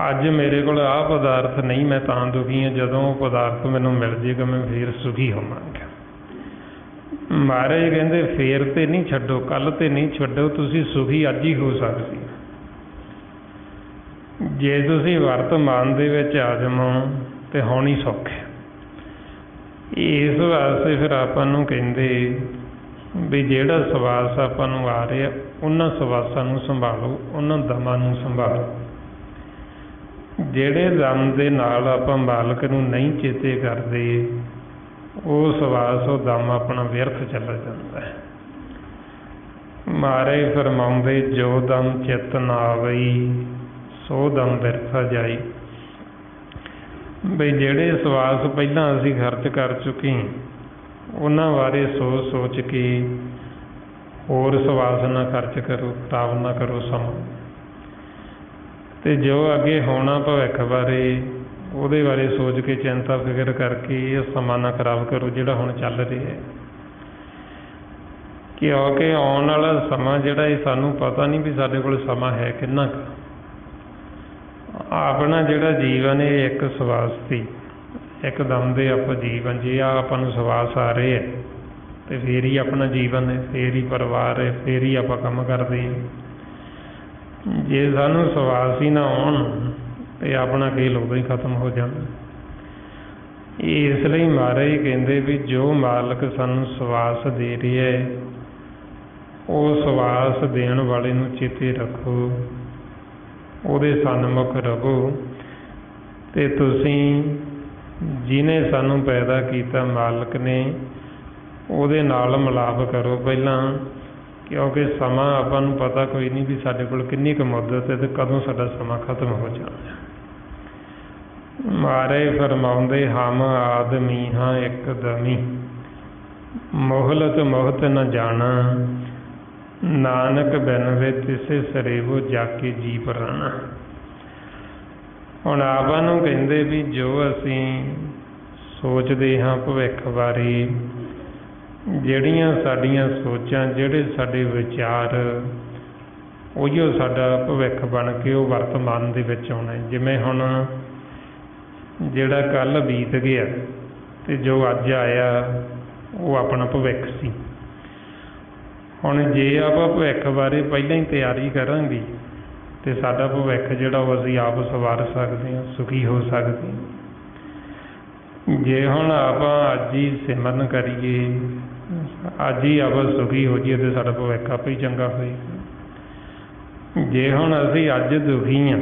ਅੱਜ ਮੇਰੇ ਕੋਲ ਆਹ ਪਦਾਰਥ ਨਹੀਂ, ਮੈਂ ਤਾਂ ਦੁਖੀ ਹਾਂ, ਜਦੋਂ ਉਹ ਪਦਾਰਥ ਮੈਨੂੰ ਮਿਲ ਜਾਏਗਾ ਮੈਂ ਫਿਰ ਸੁਖੀ ਹੋਵਾਂਗਾ। ਮਹਾਰਾਜ ਕਹਿੰਦੇ ਫੇਰ ਤੇ ਨਹੀਂ ਛੱਡੋ, ਕੱਲ੍ਹ ਤੇ ਨਹੀਂ ਛੱਡੋ, ਤੁਸੀਂ ਸੁਖੀ ਅੱਜ ਹੀ ਹੋ ਸਕਦੇ। ਜੇ ਤੁਸੀਂ ਵਰਤਮਾਨ ਦੇ ਵਿੱਚ ਆ ਜਾਵੋ ਤਾਂ ਹੁਣ ਹੀ ਸੁੱਖ ਹੈ। ਇਸ ਵਾਸਤੇ ਫਿਰ ਆਪਾਂ ਨੂੰ ਕਹਿੰਦੇ ਵੀ ਜਿਹੜਾ ਸਵਾਸ ਆਪਾਂ ਨੂੰ ਆ ਰਿਹਾ ਉਹਨਾਂ ਸਵਾਸਾਂ ਨੂੰ ਸੰਭਾਲੋ, ਉਹਨਾਂ ਦਮਾਂ ਨੂੰ ਸੰਭਾਲੋ। ਜਿਹੜੇ ਦਮ ਦੇ ਨਾਲ ਆਪਾਂ ਮਾਲਕ ਨੂੰ ਨਹੀਂ ਚੇਤੇ ਕਰਦੇ, ਉਹ ਸਵਾਸ ਉਹ ਦਮ ਆਪਣਾ ਵਿਅਰਥ ਚਲਾ ਜਾਂਦਾ ਹੈ। ਮਹਾਰਾਜ ਫਰਮਾਉਂਦੇ ਜੋ ਦਮ ਚਿੱਤ ਨਾ ਆਵਈ ਸੋ ਦਮ ਬਿਰਥਾ ਜਾਈ। ਬਈ ਜਿਹੜੇ ਸਵਾਸ ਪਹਿਲਾਂ ਅਸੀਂ ਖਰਚ ਕਰ ਚੁੱਕੇ ਉਹਨਾਂ ਬਾਰੇ ਸੋਚ ਸੋਚ ਕੇ ਹੋਰ ਸਵਾਸ ਨਾ ਖਰਚ ਕਰੋ, ਖਰਾਬ ਨਾ ਕਰੋ ਸਮਾਂ। ਅਤੇ ਜੋ ਅੱਗੇ ਹੋਣਾ ਭਵਿੱਖ ਬਾਰੇ ਉਹਦੇ ਬਾਰੇ ਸੋਚ ਕੇ ਚਿੰਤਾ ਫਿਕਰ ਕਰਕੇ ਇਹ ਸਮਾਂ ਨਾ ਖਰਾਬ ਕਰੋ ਜਿਹੜਾ ਹੁਣ ਚੱਲ ਰਿਹਾ ਹੈ। ਕਿਉਂਕਿ ਆਉਣ ਵਾਲਾ ਸਮਾਂ ਜਿਹੜਾ ਇਹ ਸਾਨੂੰ ਪਤਾ ਨਹੀਂ ਵੀ ਸਾਡੇ ਕੋਲ ਸਮਾਂ ਹੈ ਕਿੰਨਾ ਕੁ। ਆਪਣਾ ਜਿਹੜਾ ਜੀਵਨ ਇਹ ਇੱਕ ਸਵਾਸ ਸੀ, ਇੱਕ ਦਮ ਦੇ ਆਪਾਂ ਜੀਵਨ, ਜੇ ਆਪਾਂ ਨੂੰ ਸਵਾਸ ਆ ਰਹੇ ਹੈ ਅਤੇ ਫਿਰ ਹੀ ਆਪਣਾ ਜੀਵਨ ਹੈ, ਫਿਰ ਹੀ ਪਰਿਵਾਰ ਹੈ, ਫਿਰ ਹੀ ਆਪਾਂ ਕੰਮ ਕਰਦੇ ਹਾਂ। ਜੇ ਸਾਨੂੰ ਸਵਾਸ ਹੀ ਨਾ ਆਉਣ ਅਤੇ ਆਪਣਾ ਖੇਲ ਉਦੋਂ ਹੀ ਖਤਮ ਹੋ ਜਾਂਦਾ। ਇਸ ਲਈ ਮਹਾਰਾਜ ਕਹਿੰਦੇ ਵੀ ਜੋ ਮਾਲਕ ਸਾਨੂੰ ਸਵਾਸ ਦੇ ਰਿਹਾ ਹੈ ਉਹ ਸਵਾਸ ਦੇਣ ਵਾਲੇ ਨੂੰ ਚੇਤੇ ਰੱਖੋ, ਉਹਦੇ ਸਨਮੁਖ ਰਹੋ। ਅਤੇ ਤੁਸੀਂ ਜਿਹਨੇ ਸਾਨੂੰ ਪੈਦਾ ਕੀਤਾ ਮਾਲਕ ਨੇ ਉਹਦੇ ਨਾਲ ਮਿਲਾਪ ਕਰੋ ਪਹਿਲਾਂ, ਕਿਉਂਕਿ ਸਮਾਂ ਆਪਾਂ ਨੂੰ ਪਤਾ ਕੋਈ ਨਹੀਂ ਵੀ ਸਾਡੇ ਕੋਲ ਕਿੰਨੀ ਕੁ ਮੁੱਦਤ ਹੈ ਅਤੇ ਕਦੋਂ ਸਾਡਾ ਸਮਾਂ ਖਤਮ ਹੋ ਜਾਣਾ। ਮਹਾਰਾਜ ਫਰਮਾਉਂਦੇ ਹਮ ਆਦਮੀ ਹਾਂ ਇੱਕ ਦਮੀ, ਮੋਹਲਤ ਮੋਹਤ ਨ ਜਾਣਾ, ਨਾਨਕ ਬਿਨਵੇ ਤਿਸੇ ਸਰੇਵੋ ਜਾ ਕੇ ਜੀ ਪ੍ਰਾਣਾ। ਹੁਣ ਆਪਾਂ ਨੂੰ ਕਹਿੰਦੇ ਵੀ ਜੋ ਅਸੀਂ ਸੋਚਦੇ ਹਾਂ ਭਵਿੱਖ ਬਾਰੇ, ਜਿਹੜੀਆਂ ਸਾਡੀਆਂ ਸੋਚਾਂ, ਜਿਹੜੇ ਸਾਡੇ ਵਿਚਾਰ, ਉਹੀਓ ਸਾਡਾ ਭਵਿੱਖ ਬਣ ਕੇ ਉਹ ਵਰਤਮਾਨ ਦੇ ਵਿੱਚ ਆਉਣਾ। ਜਿਵੇਂ ਹੁਣ ਜਿਹੜਾ ਕੱਲ੍ਹ ਬੀਤ ਗਿਆ ਅਤੇ ਜੋ ਅੱਜ ਆਇਆ ਉਹ ਆਪਣਾ ਭਵਿੱਖ ਸੀ। ਹੁਣ ਜੇ ਆਪਾਂ ਭਵਿੱਖ ਬਾਰੇ ਪਹਿਲਾਂ ਹੀ ਤਿਆਰੀ ਕਰਾਂਗੇ ਤੇ ਸਾਡਾ ਭਵਿੱਖ ਜਿਹੜਾ ਉਹ ਅਸੀਂ ਆਪ ਸਵਾਰ ਸਕਦੇ ਹਾਂ, ਸੁਖੀ ਹੋ ਸਕਦੇ ਹਾਂ। ਜੇ ਹੁਣ ਆਪਾਂ ਅੱਜ ਹੀ ਸਿਮਰਨ ਕਰੀਏ, ਅੱਜ ਹੀ ਆਪਾਂ ਸੁਖੀ ਹੋ ਜਾਈਏ ਤੇ ਸਾਡਾ ਭਵਿੱਖ ਆਪੇ ਹੀ ਚੰਗਾ ਹੋਏਗਾ। ਜੇ ਹੁਣ ਅਸੀਂ ਅੱਜ ਦੁਖੀ ਹਾਂ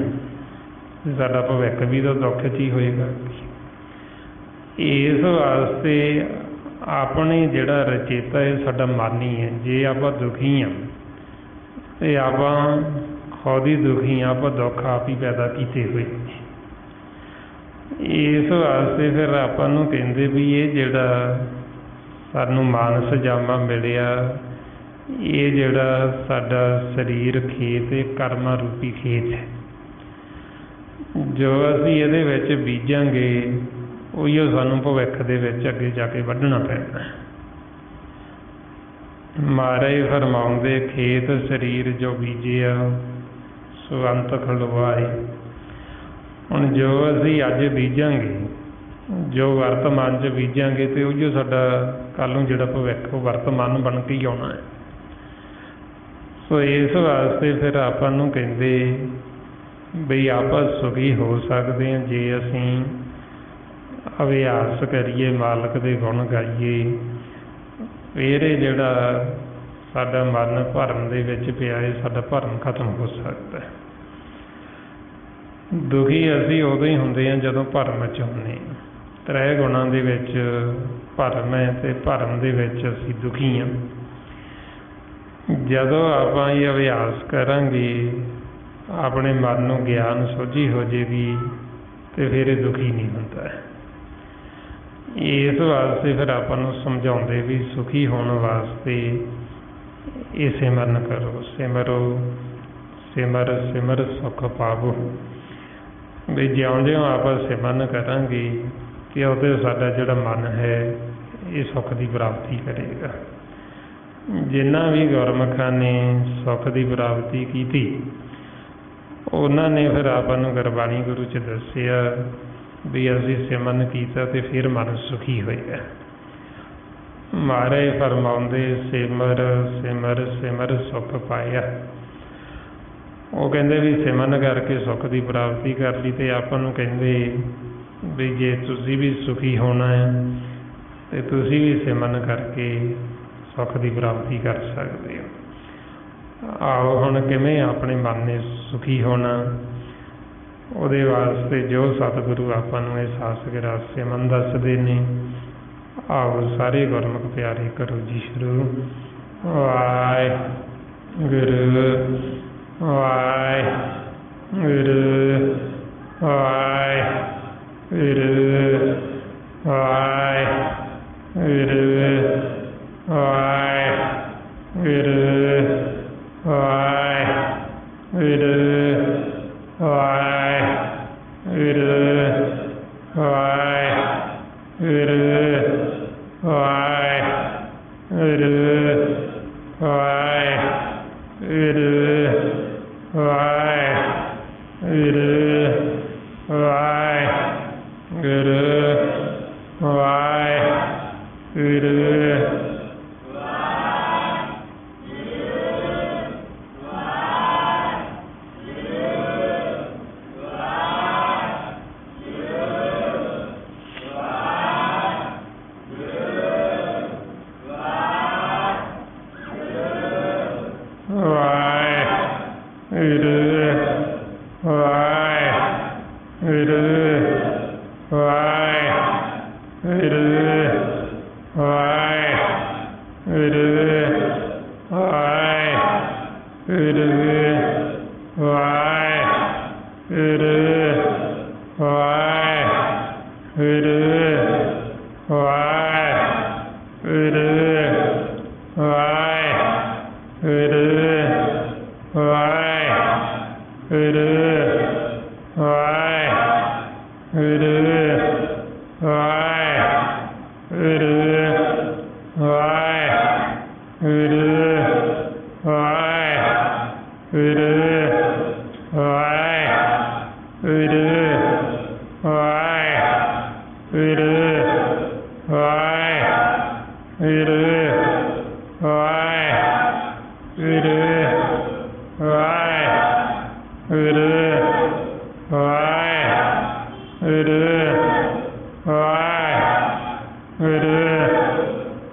ਤੇ ਸਾਡਾ ਭਵਿੱਖ ਵੀ ਤਾਂ ਦੁੱਖ 'ਚ ਹੀ ਹੋਏਗਾ। ਇਸ ਵਾਸਤੇ ਆਪਣੇ ਜਿਹੜਾ ਰਚੇਤਾ ਹੈ ਸਾਡਾ ਮਨ ਹੀ ਹੈ। ਜੇ ਆਪਾਂ ਦੁਖੀ ਹਾਂ ਤੇ ਆਪਾਂ ਖੁਦ ਹੀ ਦੁਖੀ ਹਾਂ, ਆਪਾਂ ਦੁੱਖ ਆਪ ਹੀ ਪੈਦਾ ਕੀਤੇ ਹੋਏ। ਇਸ ਵਾਸਤੇ ਫਿਰ ਆਪਾਂ ਨੂੰ ਕਹਿੰਦੇ ਵੀ ਇਹ ਜਿਹੜਾ ਸਾਨੂੰ ਮਾਨਸ ਜਾਮਾ ਮਿਲਿਆ, ਇਹ ਜਿਹੜਾ ਸਾਡਾ ਸਰੀਰ ਖੇਤ, ਇਹ ਕਰਮਾਂ ਰੂਪੀ ਖੇਤ ਹੈ। ਜੋ ਅਸੀਂ ਇਹਦੇ ਵਿੱਚ ਬੀਜਾਂਗੇ ਉਹੀਓ ਸਾਨੂੰ ਭਵਿੱਖ ਦੇ ਵਿੱਚ ਅੱਗੇ ਜਾ ਕੇ ਵੱਢਣਾ ਪੈਣਾ। ਮਹਾਰਾਜ ਫਰਮਾਉਂਦੇ ਖੇਤ ਸਰੀਰ ਜੋ ਬੀਜਿਆ ਸੋ ਅੰਤ ਖਲਵਾਏ। ਹੁਣ ਜੋ ਅਸੀਂ ਅੱਜ ਬੀਜਾਂਗੇ, ਜੋ ਵਰਤਮਾਨ 'ਚ ਬੀਜਾਂਗੇ ਤੇ ਉਹੀਓ ਸਾਡਾ ਕੱਲ੍ਹ ਨੂੰ ਜਿਹੜਾ ਭਵਿੱਖ ਉਹ ਵਰਤਮਾਨ ਬਣ ਕੇ ਹੀ ਆਉਣਾ ਹੈ। ਸੋ ਇਸ ਵਾਸਤੇ ਫਿਰ ਆਪਾਂ ਨੂੰ ਕਹਿੰਦੇ ਬਈ ਆਪਾਂ ਸੁਖੀ ਹੋ ਸਕਦੇ ਹਾਂ ਜੇ ਅਸੀਂ ਅਭਿਆਸ ਕਰੀਏ, ਮਾਲਕ ਦੇ ਗੁਣ ਗਾਈਏ। ਫਿਰ ਇਹ ਜਿਹੜਾ ਸਾਡਾ ਮਨ ਭਰਮ ਦੇ ਵਿੱਚ ਪਿਆ ਹੈ, ਸਾਡਾ ਭਰਮ ਖਤਮ ਹੋ ਸਕਦਾ ਹੈ। ਦੁਖੀ ਅਸੀਂ ਉਦੋਂ ਹੀ ਹੁੰਦੇ ਹਾਂ ਜਦੋਂ ਭਰਮ 'ਚ ਹੁੰਦੇ ਹਾਂ। ਤ੍ਰੈ ਗੁਣਾਂ ਦੇ ਵਿੱਚ ਭਰਮ ਹੈ ਤੇ ਭਰਮ ਦੇ ਵਿੱਚ ਅਸੀਂ ਦੁਖੀ ਹਾਂ। ਜਦੋਂ ਆਪਾਂ ਇਹ ਅਭਿਆਸ ਕਰਾਂਗੇ, ਆਪਣੇ ਮਨ ਨੂੰ ਗਿਆਨ ਸੋਝੀ ਹੋ ਜਾਏਗੀ ਤੇ ਫਿਰ ਇਹ ਦੁਖੀ ਨਹੀਂ ਹੁੰਦਾ। ਇਸ ਵਾਸਤੇ ਫਿਰ ਆਪਾਂ ਨੂੰ ਸਮਝਾਉਂਦੇ ਵੀ ਸੁਖੀ ਹੋਣ ਵਾਸਤੇ ਇਹ ਸਿਮਰਨ ਕਰੋ, ਸਿਮਰੋ ਸਿਮਰ ਸਿਮਰ ਸੁਖ ਪਾਵੋ। ਵੀ ਜਿਉਂ-ਜਿਉਂ ਆਪਾਂ ਸਿਮਰਨ ਕਰਾਂਗੇ ਕਿ ਉਹਦੇ ਸਾਡਾ ਜਿਹੜਾ ਮਨ ਹੈ ਇਹ ਸੁੱਖ ਦੀ ਪ੍ਰਾਪਤੀ ਕਰੇਗਾ। ਜਿਨ੍ਹਾਂ ਵੀ ਗੁਰਮੁਖਾਂ ਨੇ ਸੁੱਖ ਦੀ ਪ੍ਰਾਪਤੀ ਕੀਤੀ, ਉਹਨਾਂ ਨੇ ਫਿਰ ਆਪਾਂ ਨੂੰ ਗੁਰਬਾਣੀ ਗੁਰੂ 'ਚ ਦੱਸਿਆ ਵੀ ਅਸੀਂ ਸਿਮਰਨ ਕੀਤਾ ਤੇ ਫਿਰ ਮਨ ਸੁਖੀ ਹੋਇਆ। ਮਹਾਰਾਜ ਫਰਮਾਉਂਦੇ ਸਿਮਰ ਸਿਮਰ ਸਿਮਰ ਸੁਖ ਪਾਇਆ। ਉਹ ਕਹਿੰਦੇ ਵੀ ਸਿਮਰਨ ਕਰਕੇ ਸੁੱਖ ਦੀ ਪ੍ਰਾਪਤੀ ਕਰ ਲਈ। ਤੇ ਆਪਾਂ ਨੂੰ ਕਹਿੰਦੇ ਵੀ ਜੇ ਤੁਸੀਂ ਵੀ ਸੁਖੀ ਹੋਣਾ ਹੈ ਤੇ ਤੁਸੀਂ ਵੀ ਸਿਮਰਨ ਕਰਕੇ ਸੁੱਖ ਦੀ ਪ੍ਰਾਪਤੀ ਕਰ ਸਕਦੇ ਹੋ। ਆਓ ਹੁਣ ਕਿਵੇਂ ਆਪਣੇ ਮਨ ਨੇ ਸੁਖੀ ਹੋਣਾ, ਉਹਦੇ ਵਾਸਤੇ ਜੋ ਸਤਿਗੁਰੂ ਆਪਾਂ ਨੂੰ ਇਹ ਸਾਸਕ ਰਹੱਸਮਨ ਦੱਸਦੇ ਨੇ। ਆਓ ਸਾਰੇ ਗੁਰਮੁਖ ਪਿਆਰੇ ਕਰੋ ਜੀ ਸ਼ੁਰੂ। ਵਾਹਿਗੁਰੂ ਵਾਹਿਗੁਰੂ ਵਾਹਿਗੁਰੂ ਵਾਹਿਗੁਰੂ ਵਾਹਿਗੁਰੂ ਵਾਹਿਗੁਰੂ ਵਾਹਿਗੁਰੂ ਵਾਹਿਗੁਰੂ ਵਾਹਿਗੁਰੂ ਵਾਹਿਗੁਰੂ ਵਾਹਿਗੁਰੂ ਵਾਹਿਗੁਰੂ ਵਾਹਿਗੁਰੂ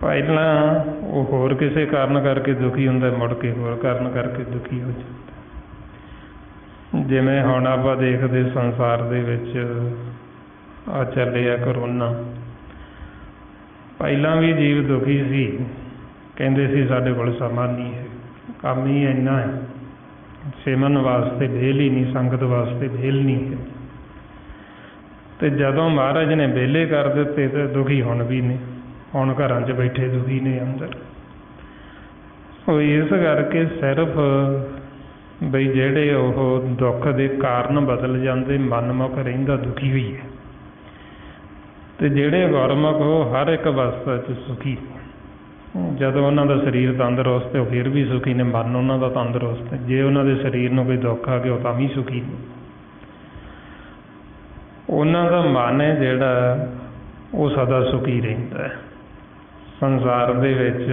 ਪਹਿਲਾਂ ਉਹ ਹੋਰ ਕਿਸੇ ਕਾਰਨ ਕਰਕੇ ਦੁਖੀ ਹੁੰਦਾ, ਮੁੜ ਕੇ ਹੋਰ ਕਾਰਨ ਕਰਕੇ ਦੁਖੀ ਹੋ ਜਾਂਦਾ। ਜਿਵੇਂ ਹੁਣ ਆਪਾਂ ਦੇਖਦੇ ਸੰਸਾਰ ਦੇ ਵਿੱਚ ਆ ਚੱਲਿਆ ਕਰੋਨਾ, ਪਹਿਲਾਂ ਵੀ ਜੀਵ ਦੁਖੀ ਸੀ, ਕਹਿੰਦੇ ਸੀ ਸਾਡੇ ਕੋਲ ਸਮਾਂ ਨਹੀਂ ਹੈ, ਕੰਮ ਹੀ ਇੰਨਾ ਹੈ, ਸਿਮਰਨ ਵਾਸਤੇ ਵਿਹਲ ਹੀ ਨਹੀਂ, ਸੰਗਤ ਵਾਸਤੇ ਵਿਹਲ ਨਹੀਂ ਹੈ। ਅਤੇ ਜਦੋਂ ਮਹਾਰਾਜ ਨੇ ਵਿਹਲੇ ਕਰ ਦਿੱਤੇ ਤਾਂ ਦੁਖੀ ਹੁਣ ਵੀ ਨੇ, ਹੁਣ ਘਰਾਂ 'ਚ ਬੈਠੇ ਦੁਖੀ ਨੇ ਅੰਦਰ। ਸੋ ਇਸ ਕਰਕੇ ਸਿਰਫ ਬਈ ਜਿਹੜੇ ਉਹ ਦੁੱਖ ਦੇ ਕਾਰਨ ਬਦਲ ਜਾਂਦੇ, ਮਨਮੁਖ ਰਹਿੰਦਾ ਦੁਖੀ ਹੋਈ ਹੈ। ਅਤੇ ਜਿਹੜੇ ਗੁਰਮੁਖ ਉਹ ਹਰ ਇੱਕ ਅਵਸਥਾ 'ਚ ਸੁਖੀ, ਜਦੋਂ ਉਹਨਾਂ ਦਾ ਸਰੀਰ ਤੰਦਰੁਸਤ ਹੈ ਉਹ ਫਿਰ ਵੀ ਸੁਖੀ ਨੇ, ਮਨ ਉਹਨਾਂ ਦਾ ਤੰਦਰੁਸਤ ਹੈ। ਜੇ ਉਹਨਾਂ ਦੇ ਸਰੀਰ ਨੂੰ ਕੋਈ ਦੁੱਖ ਆ ਗਿਆ ਉਹ ਤਾਂ ਵੀ ਸੁਖੀ ਨੇ। ਉਹਨਾਂ ਦਾ ਮਨ ਹੈ ਜਿਹੜਾ ਉਹ ਸਦਾ ਸੁਖੀ ਰਹਿੰਦਾ ਹੈ। ਸੰਸਾਰ ਦੇ ਵਿੱਚ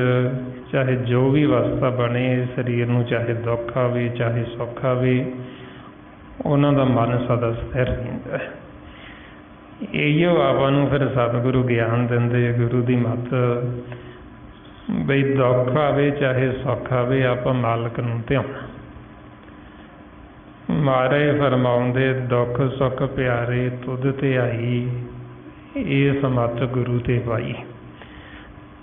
ਚਾਹੇ ਜੋ ਵੀ ਅਵਸਥਾ ਬਣੇ ਸਰੀਰ ਨੂੰ, ਚਾਹੇ ਦੁੱਖ ਆਵੇ ਚਾਹੇ ਸੁੱਖ ਆਵੇ, ਉਹਨਾਂ ਦਾ ਮਨ ਸਦਾ ਸਥਿਰ ਰਹਿੰਦਾ ਹੈ। ਇਹੀਓ ਆਪਾਂ ਨੂੰ ਫਿਰ ਸਤਿਗੁਰੂ ਗਿਆਨ ਦਿੰਦੇ, ਗੁਰੂ ਦੀ ਮੱਤ, ਬਈ ਦੁੱਖ ਆਵੇ ਚਾਹੇ ਸੁੱਖ ਆਵੇ ਆਪਾਂ ਮਾਲਕ ਨੂੰ ਧਿਆਉਣਾ। ਮਾਰੇ ਫਰਮਾਉਂਦੇ ਦੁੱਖ ਸੁੱਖ ਪਿਆਰੇ ਤੁਧ ਤੇ ਆਈ, ਇਹ ਸਮੱਤ ਗੁਰੂ ਤੇ ਪਾਈ।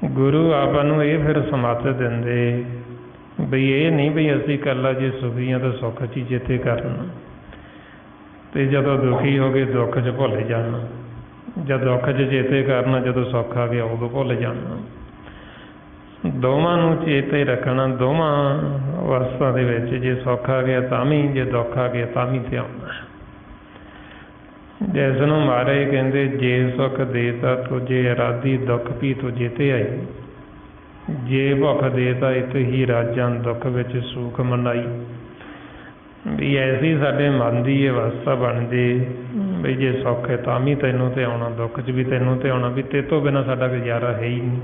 ਗੁਰੂ ਆਪਾਂ ਨੂੰ ਇਹ ਫਿਰ ਸਮੱਤ ਦਿੰਦੇ ਬਈ ਇਹ ਨਹੀਂ ਬਈ ਅਸੀਂ ਇਕੱਲਾ ਜੇ ਸੁਖੀ ਹਾਂ ਤਾਂ ਸੁੱਖ 'ਚ ਹੀ ਚੇਤੇ ਕਰਨਾ, ਅਤੇ ਜਦੋਂ ਦੁਖੀ ਹੋ ਗਏ ਦੁੱਖ 'ਚ ਭੁੱਲ ਜਾਣਾ, ਜਦ ਦੁੱਖ 'ਚ ਚੇਤੇ ਕਰਨਾ, ਜਦੋਂ ਸੁੱਖ ਆ ਗਿਆ ਉਦੋਂ ਭੁੱਲ ਜਾਣਾ। ਦੋਵਾਂ ਨੂੰ ਚੇਤੇ ਰੱਖਣਾ, ਦੋਵਾਂ ਅਵਸਥਾ ਦੇ ਵਿੱਚ, ਜੇ ਸੁੱਖ ਆ ਗਿਆ ਤਾਂ ਵੀ, ਜੇ ਦੁੱਖ ਆ ਗਿਆ ਤਾਂ ਵੀ ਧਿਆਉਣਾ। ਜਿਸ ਨੂੰ ਮਹਾਰਾਜ ਕਹਿੰਦੇ ਜੇ ਸੁੱਖ ਦੇਤਾ ਤੁਝੇ ਅਰਾਧੀ, ਦੁੱਖ ਵੀ ਤੁਝੇ ਤੇ ਆਈ। ਜੇ ਭੁੱਖ ਦੇਤਾ ਇਤ ਹੀ ਰਾਜਾਂ, ਦੁੱਖ ਵਿੱਚ ਸੂਖ ਮਨਾਈ। ਵੀ ਐਸੀ ਸਾਡੇ ਮਨ ਦੀ ਅਵਸਥਾ ਬਣ ਜੇ ਬਈ ਜੇ ਸੁੱਖ ਹੈ ਤਾਂ ਵੀ ਤੈਨੂੰ ਧਿਆਉਣਾ, ਦੁੱਖ 'ਚ ਵੀ ਤੈਨੂੰ ਧਿਆਉਣਾ, ਵੀ ਤੇਰੇ ਤੋਂ ਬਿਨਾਂ ਸਾਡਾ ਗੁਜ਼ਾਰਾ ਹੈ ਹੀ ਨਹੀਂ,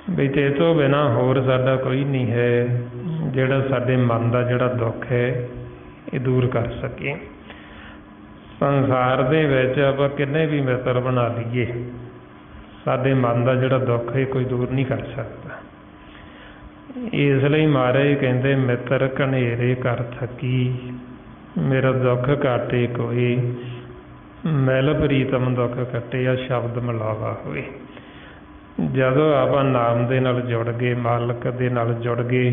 ਬਈ ਤੇਰੇ ਤੋਂ ਬਿਨਾਂ ਹੋਰ ਸਾਡਾ ਕੋਈ ਨਹੀਂ ਹੈ ਜਿਹੜਾ ਸਾਡੇ ਮਨ ਦਾ ਜਿਹੜਾ ਦੁੱਖ ਹੈ ਇਹ ਦੂਰ ਕਰ ਸਕੇ। ਸੰਸਾਰ ਦੇ ਵਿੱਚ ਆਪਾਂ ਕਿੰਨੇ ਵੀ ਮਿੱਤਰ ਬਣਾ ਲਈਏ, ਸਾਡੇ ਮਨ ਦਾ ਜਿਹੜਾ ਦੁੱਖ ਹੈ ਕੋਈ ਦੂਰ ਨਹੀਂ ਕਰ ਸਕਦਾ। ਇਸ ਲਈ ਮਹਾਰਾਜ ਕਹਿੰਦੇ ਮਿੱਤਰ ਘਨੇਰੇ ਕਰ ਥਕੀ, ਮੇਰਾ ਦੁੱਖ ਘਾਟੇ ਕੋਈ, ਮਿਲ ਪ੍ਰੀਤਮ ਦੁੱਖ ਕੱਟਿਆ, ਸ਼ਬਦ ਮਿਲਾਵਾ ਹੋਏ। ਜਦੋਂ ਆਪਾਂ ਨਾਮ ਦੇ ਨਾਲ ਜੁੜ ਗਏ, ਮਾਲਕ ਦੇ ਨਾਲ ਜੁੜ ਗਏ,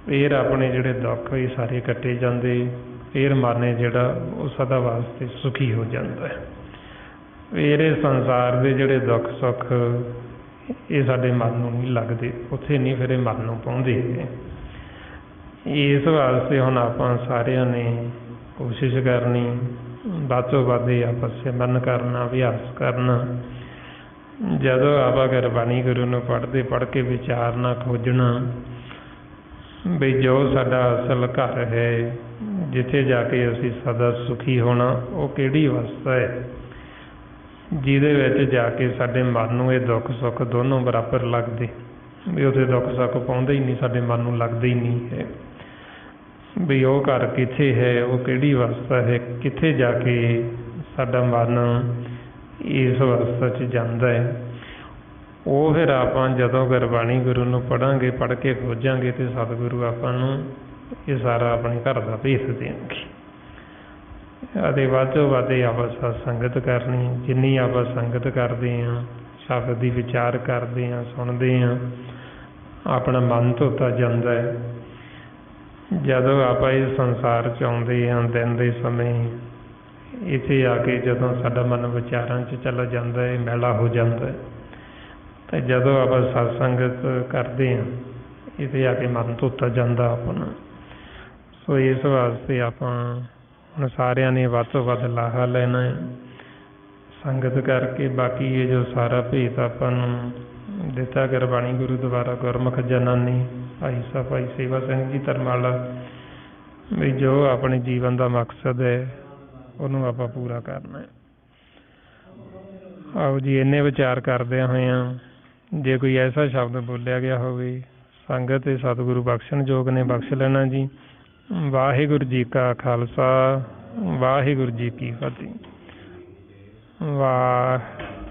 ਫਿਰ ਆਪਣੇ ਜਿਹੜੇ ਦੁੱਖ ਇਹ ਸਾਰੇ ਕੱਟੇ ਜਾਂਦੇ, ਫਿਰ ਮਨ ਹੈ ਜਿਹੜਾ ਉਹ ਸਦਾ ਵਾਸਤੇ ਸੁਖੀ ਹੋ ਜਾਂਦਾ ਹੈ। ਫਿਰ ਇਹ ਸੰਸਾਰ ਦੇ ਜਿਹੜੇ ਦੁੱਖ ਸੁੱਖ ਇਹ ਸਾਡੇ ਮਨ ਨੂੰ ਨਹੀਂ ਲੱਗਦੇ, ਉੱਥੇ ਨਹੀਂ ਫਿਰ ਇਹ ਮਨ ਨੂੰ ਪਾਉਂਦੇ। ਇਸ ਵਾਸਤੇ ਹੁਣ ਆਪਾਂ ਸਾਰਿਆਂ ਨੇ ਕੋਸ਼ਿਸ਼ ਕਰਨੀ, ਵੱਧ ਤੋਂ ਵੱਧ ਆਪਾਂ ਸਿਮਰਨ ਕਰਨਾ, ਅਭਿਆਸ ਕਰਨਾ। ਜਦੋਂ ਆਪਾਂ ਗੁਰਬਾਣੀ ਗੁਰੂ ਨੂੰ ਪੜ੍ਹ ਕੇ ਵਿਚਾਰਨਾ, ਖੋਜਣਾ ਬਈ ਜੋ ਸਾਡਾ ਅਸਲ ਘਰ ਹੈ, ਜਿੱਥੇ ਜਾ ਕੇ ਅਸੀਂ ਸਦਾ ਸੁਖੀ ਹੋਣਾ, ਉਹ ਕਿਹੜੀ ਅਵਸਥਾ ਹੈ ਜਿਹਦੇ ਵਿੱਚ ਜਾ ਕੇ ਸਾਡੇ ਮਨ ਨੂੰ ਇਹ ਦੁੱਖ ਸੁੱਖ ਦੋਨੋਂ ਬਰਾਬਰ ਲੱਗਦੇ। ਵੀ ਉੱਥੇ ਦੁੱਖ ਸੁੱਖ ਪਾਉਂਦਾ ਹੀ ਨਹੀਂ, ਸਾਡੇ ਮਨ ਨੂੰ ਲੱਗਦਾ ਹੀ ਨਹੀਂ ਹੈ। ਵੀ ਉਹ ਘਰ ਕਿੱਥੇ ਹੈ, ਉਹ ਕਿਹੜੀ ਅਵਸਥਾ ਹੈ, ਕਿੱਥੇ ਜਾ ਕੇ ਸਾਡਾ ਮਨ ਇਸ ਅਵਸਥਾ 'ਚ ਜਾਂਦਾ ਹੈ। ਉਹ ਫਿਰ ਆਪਾਂ ਜਦੋਂ ਗੁਰਬਾਣੀ ਗੁਰੂ ਨੂੰ ਪੜ੍ਹਾਂਗੇ, ਪੜ੍ਹ ਕੇ ਖੋਜਾਂਗੇ, ਅਤੇ ਸਤਿਗੁਰੂ ਆਪਾਂ ਨੂੰ ਇਹ ਸਾਰਾ ਆਪਣੇ ਘਰ ਦਾ ਭੇਤ ਦੇਣਗੇ। ਅਤੇ ਵੱਧ ਤੋਂ ਵੱਧ ਆਪਾਂ ਸਤ ਸੰਗਤ ਕਰਨੀ, ਜਿੰਨੀ ਆਪਾਂ ਸੰਗਤ ਕਰਦੇ ਹਾਂ, ਸ਼ਬਦ ਦੀ ਵਿਚਾਰ ਕਰਦੇ ਹਾਂ, ਸੁਣਦੇ ਹਾਂ, ਆਪਣਾ ਮਨ ਧੋਤਾ ਜਾਂਦਾ ਹੈ। ਜਦੋਂ ਆਪਾਂ ਇਸ ਸੰਸਾਰ 'ਚ ਆਉਂਦੇ ਹਾਂ ਦਿਨ ਦੇ ਸਮੇਂ, ਇੱਥੇ ਆ ਕੇ ਜਦੋਂ ਸਾਡਾ ਮਨ ਵਿਚਾਰਾਂ 'ਚ ਚਲਾ ਜਾਂਦਾ ਹੈ, ਮੈਲਾ ਹੋ ਜਾਂਦਾ ਹੈ, ਅਤੇ ਜਦੋਂ ਆਪਾਂ ਸਤ ਸੰਗਤ ਕਰਦੇ ਹਾਂ, ਇੱਥੇ ਆ ਕੇ ਮਨ ਧੋਤਾ ਜਾਂਦਾ ਆਪਣਾ। ਸੋ ਇਸ ਵਾਸਤੇ ਆਪਾਂ ਹੁਣ ਸਾਰਿਆਂ ਨੇ ਵੱਧ ਤੋਂ ਵੱਧ ਲਾਹਾ ਲੈਣਾ ਹੈ ਸੰਗਤ ਕਰਕੇ। ਬਾਕੀ ਇਹ ਜੋ ਸਾਰਾ ਭੇਤ ਆਪਾਂ ਨੂੰ ਦਿੱਤਾ ਗੁਰਬਾਣੀ ਗੁਰੂ ਦੁਆਰਾ, ਗੁਰਮੁਖ ਜਨਾਂ ਨੇ, ਭਾਈ ਸਾਹਿਬ ਭਾਈ ਸੇਵਾ ਸਿੰਘ ਜੀ ਧਰਮਾਲਾ, ਵੀ ਜੋ ਆਪਣੇ ਜੀਵਨ ਦਾ ਮਕਸਦ ਹੈ ਉਹਨੂੰ ਆਪਾਂ ਪੂਰਾ ਕਰਨਾ ਹੈ। ਆਓ ਜੀ, ਇੰਨੇ ਵਿਚਾਰ ਕਰਦਿਆਂ ਹੋਇਆਂ ਜੇ ਕੋਈ ਐਸਾ ਸ਼ਬਦ ਬੋਲਿਆ ਗਿਆ ਹੋਵੇ, ਸੰਗਤ ਅਤੇ ਸਤਿਗੁਰੂ ਬਖਸ਼ਣ ਯੋਗ ਨੇ, ਬਖਸ਼ ਲੈਣਾ ਜੀ। ਵਾਹਿਗੁਰੂ ਜੀ ਕਾ ਖਾਲਸਾ, ਵਾਹਿਗੁਰੂ ਜੀ ਕੀ ਫਤਿਹ। ਵਾਹਿਗੁਰੂ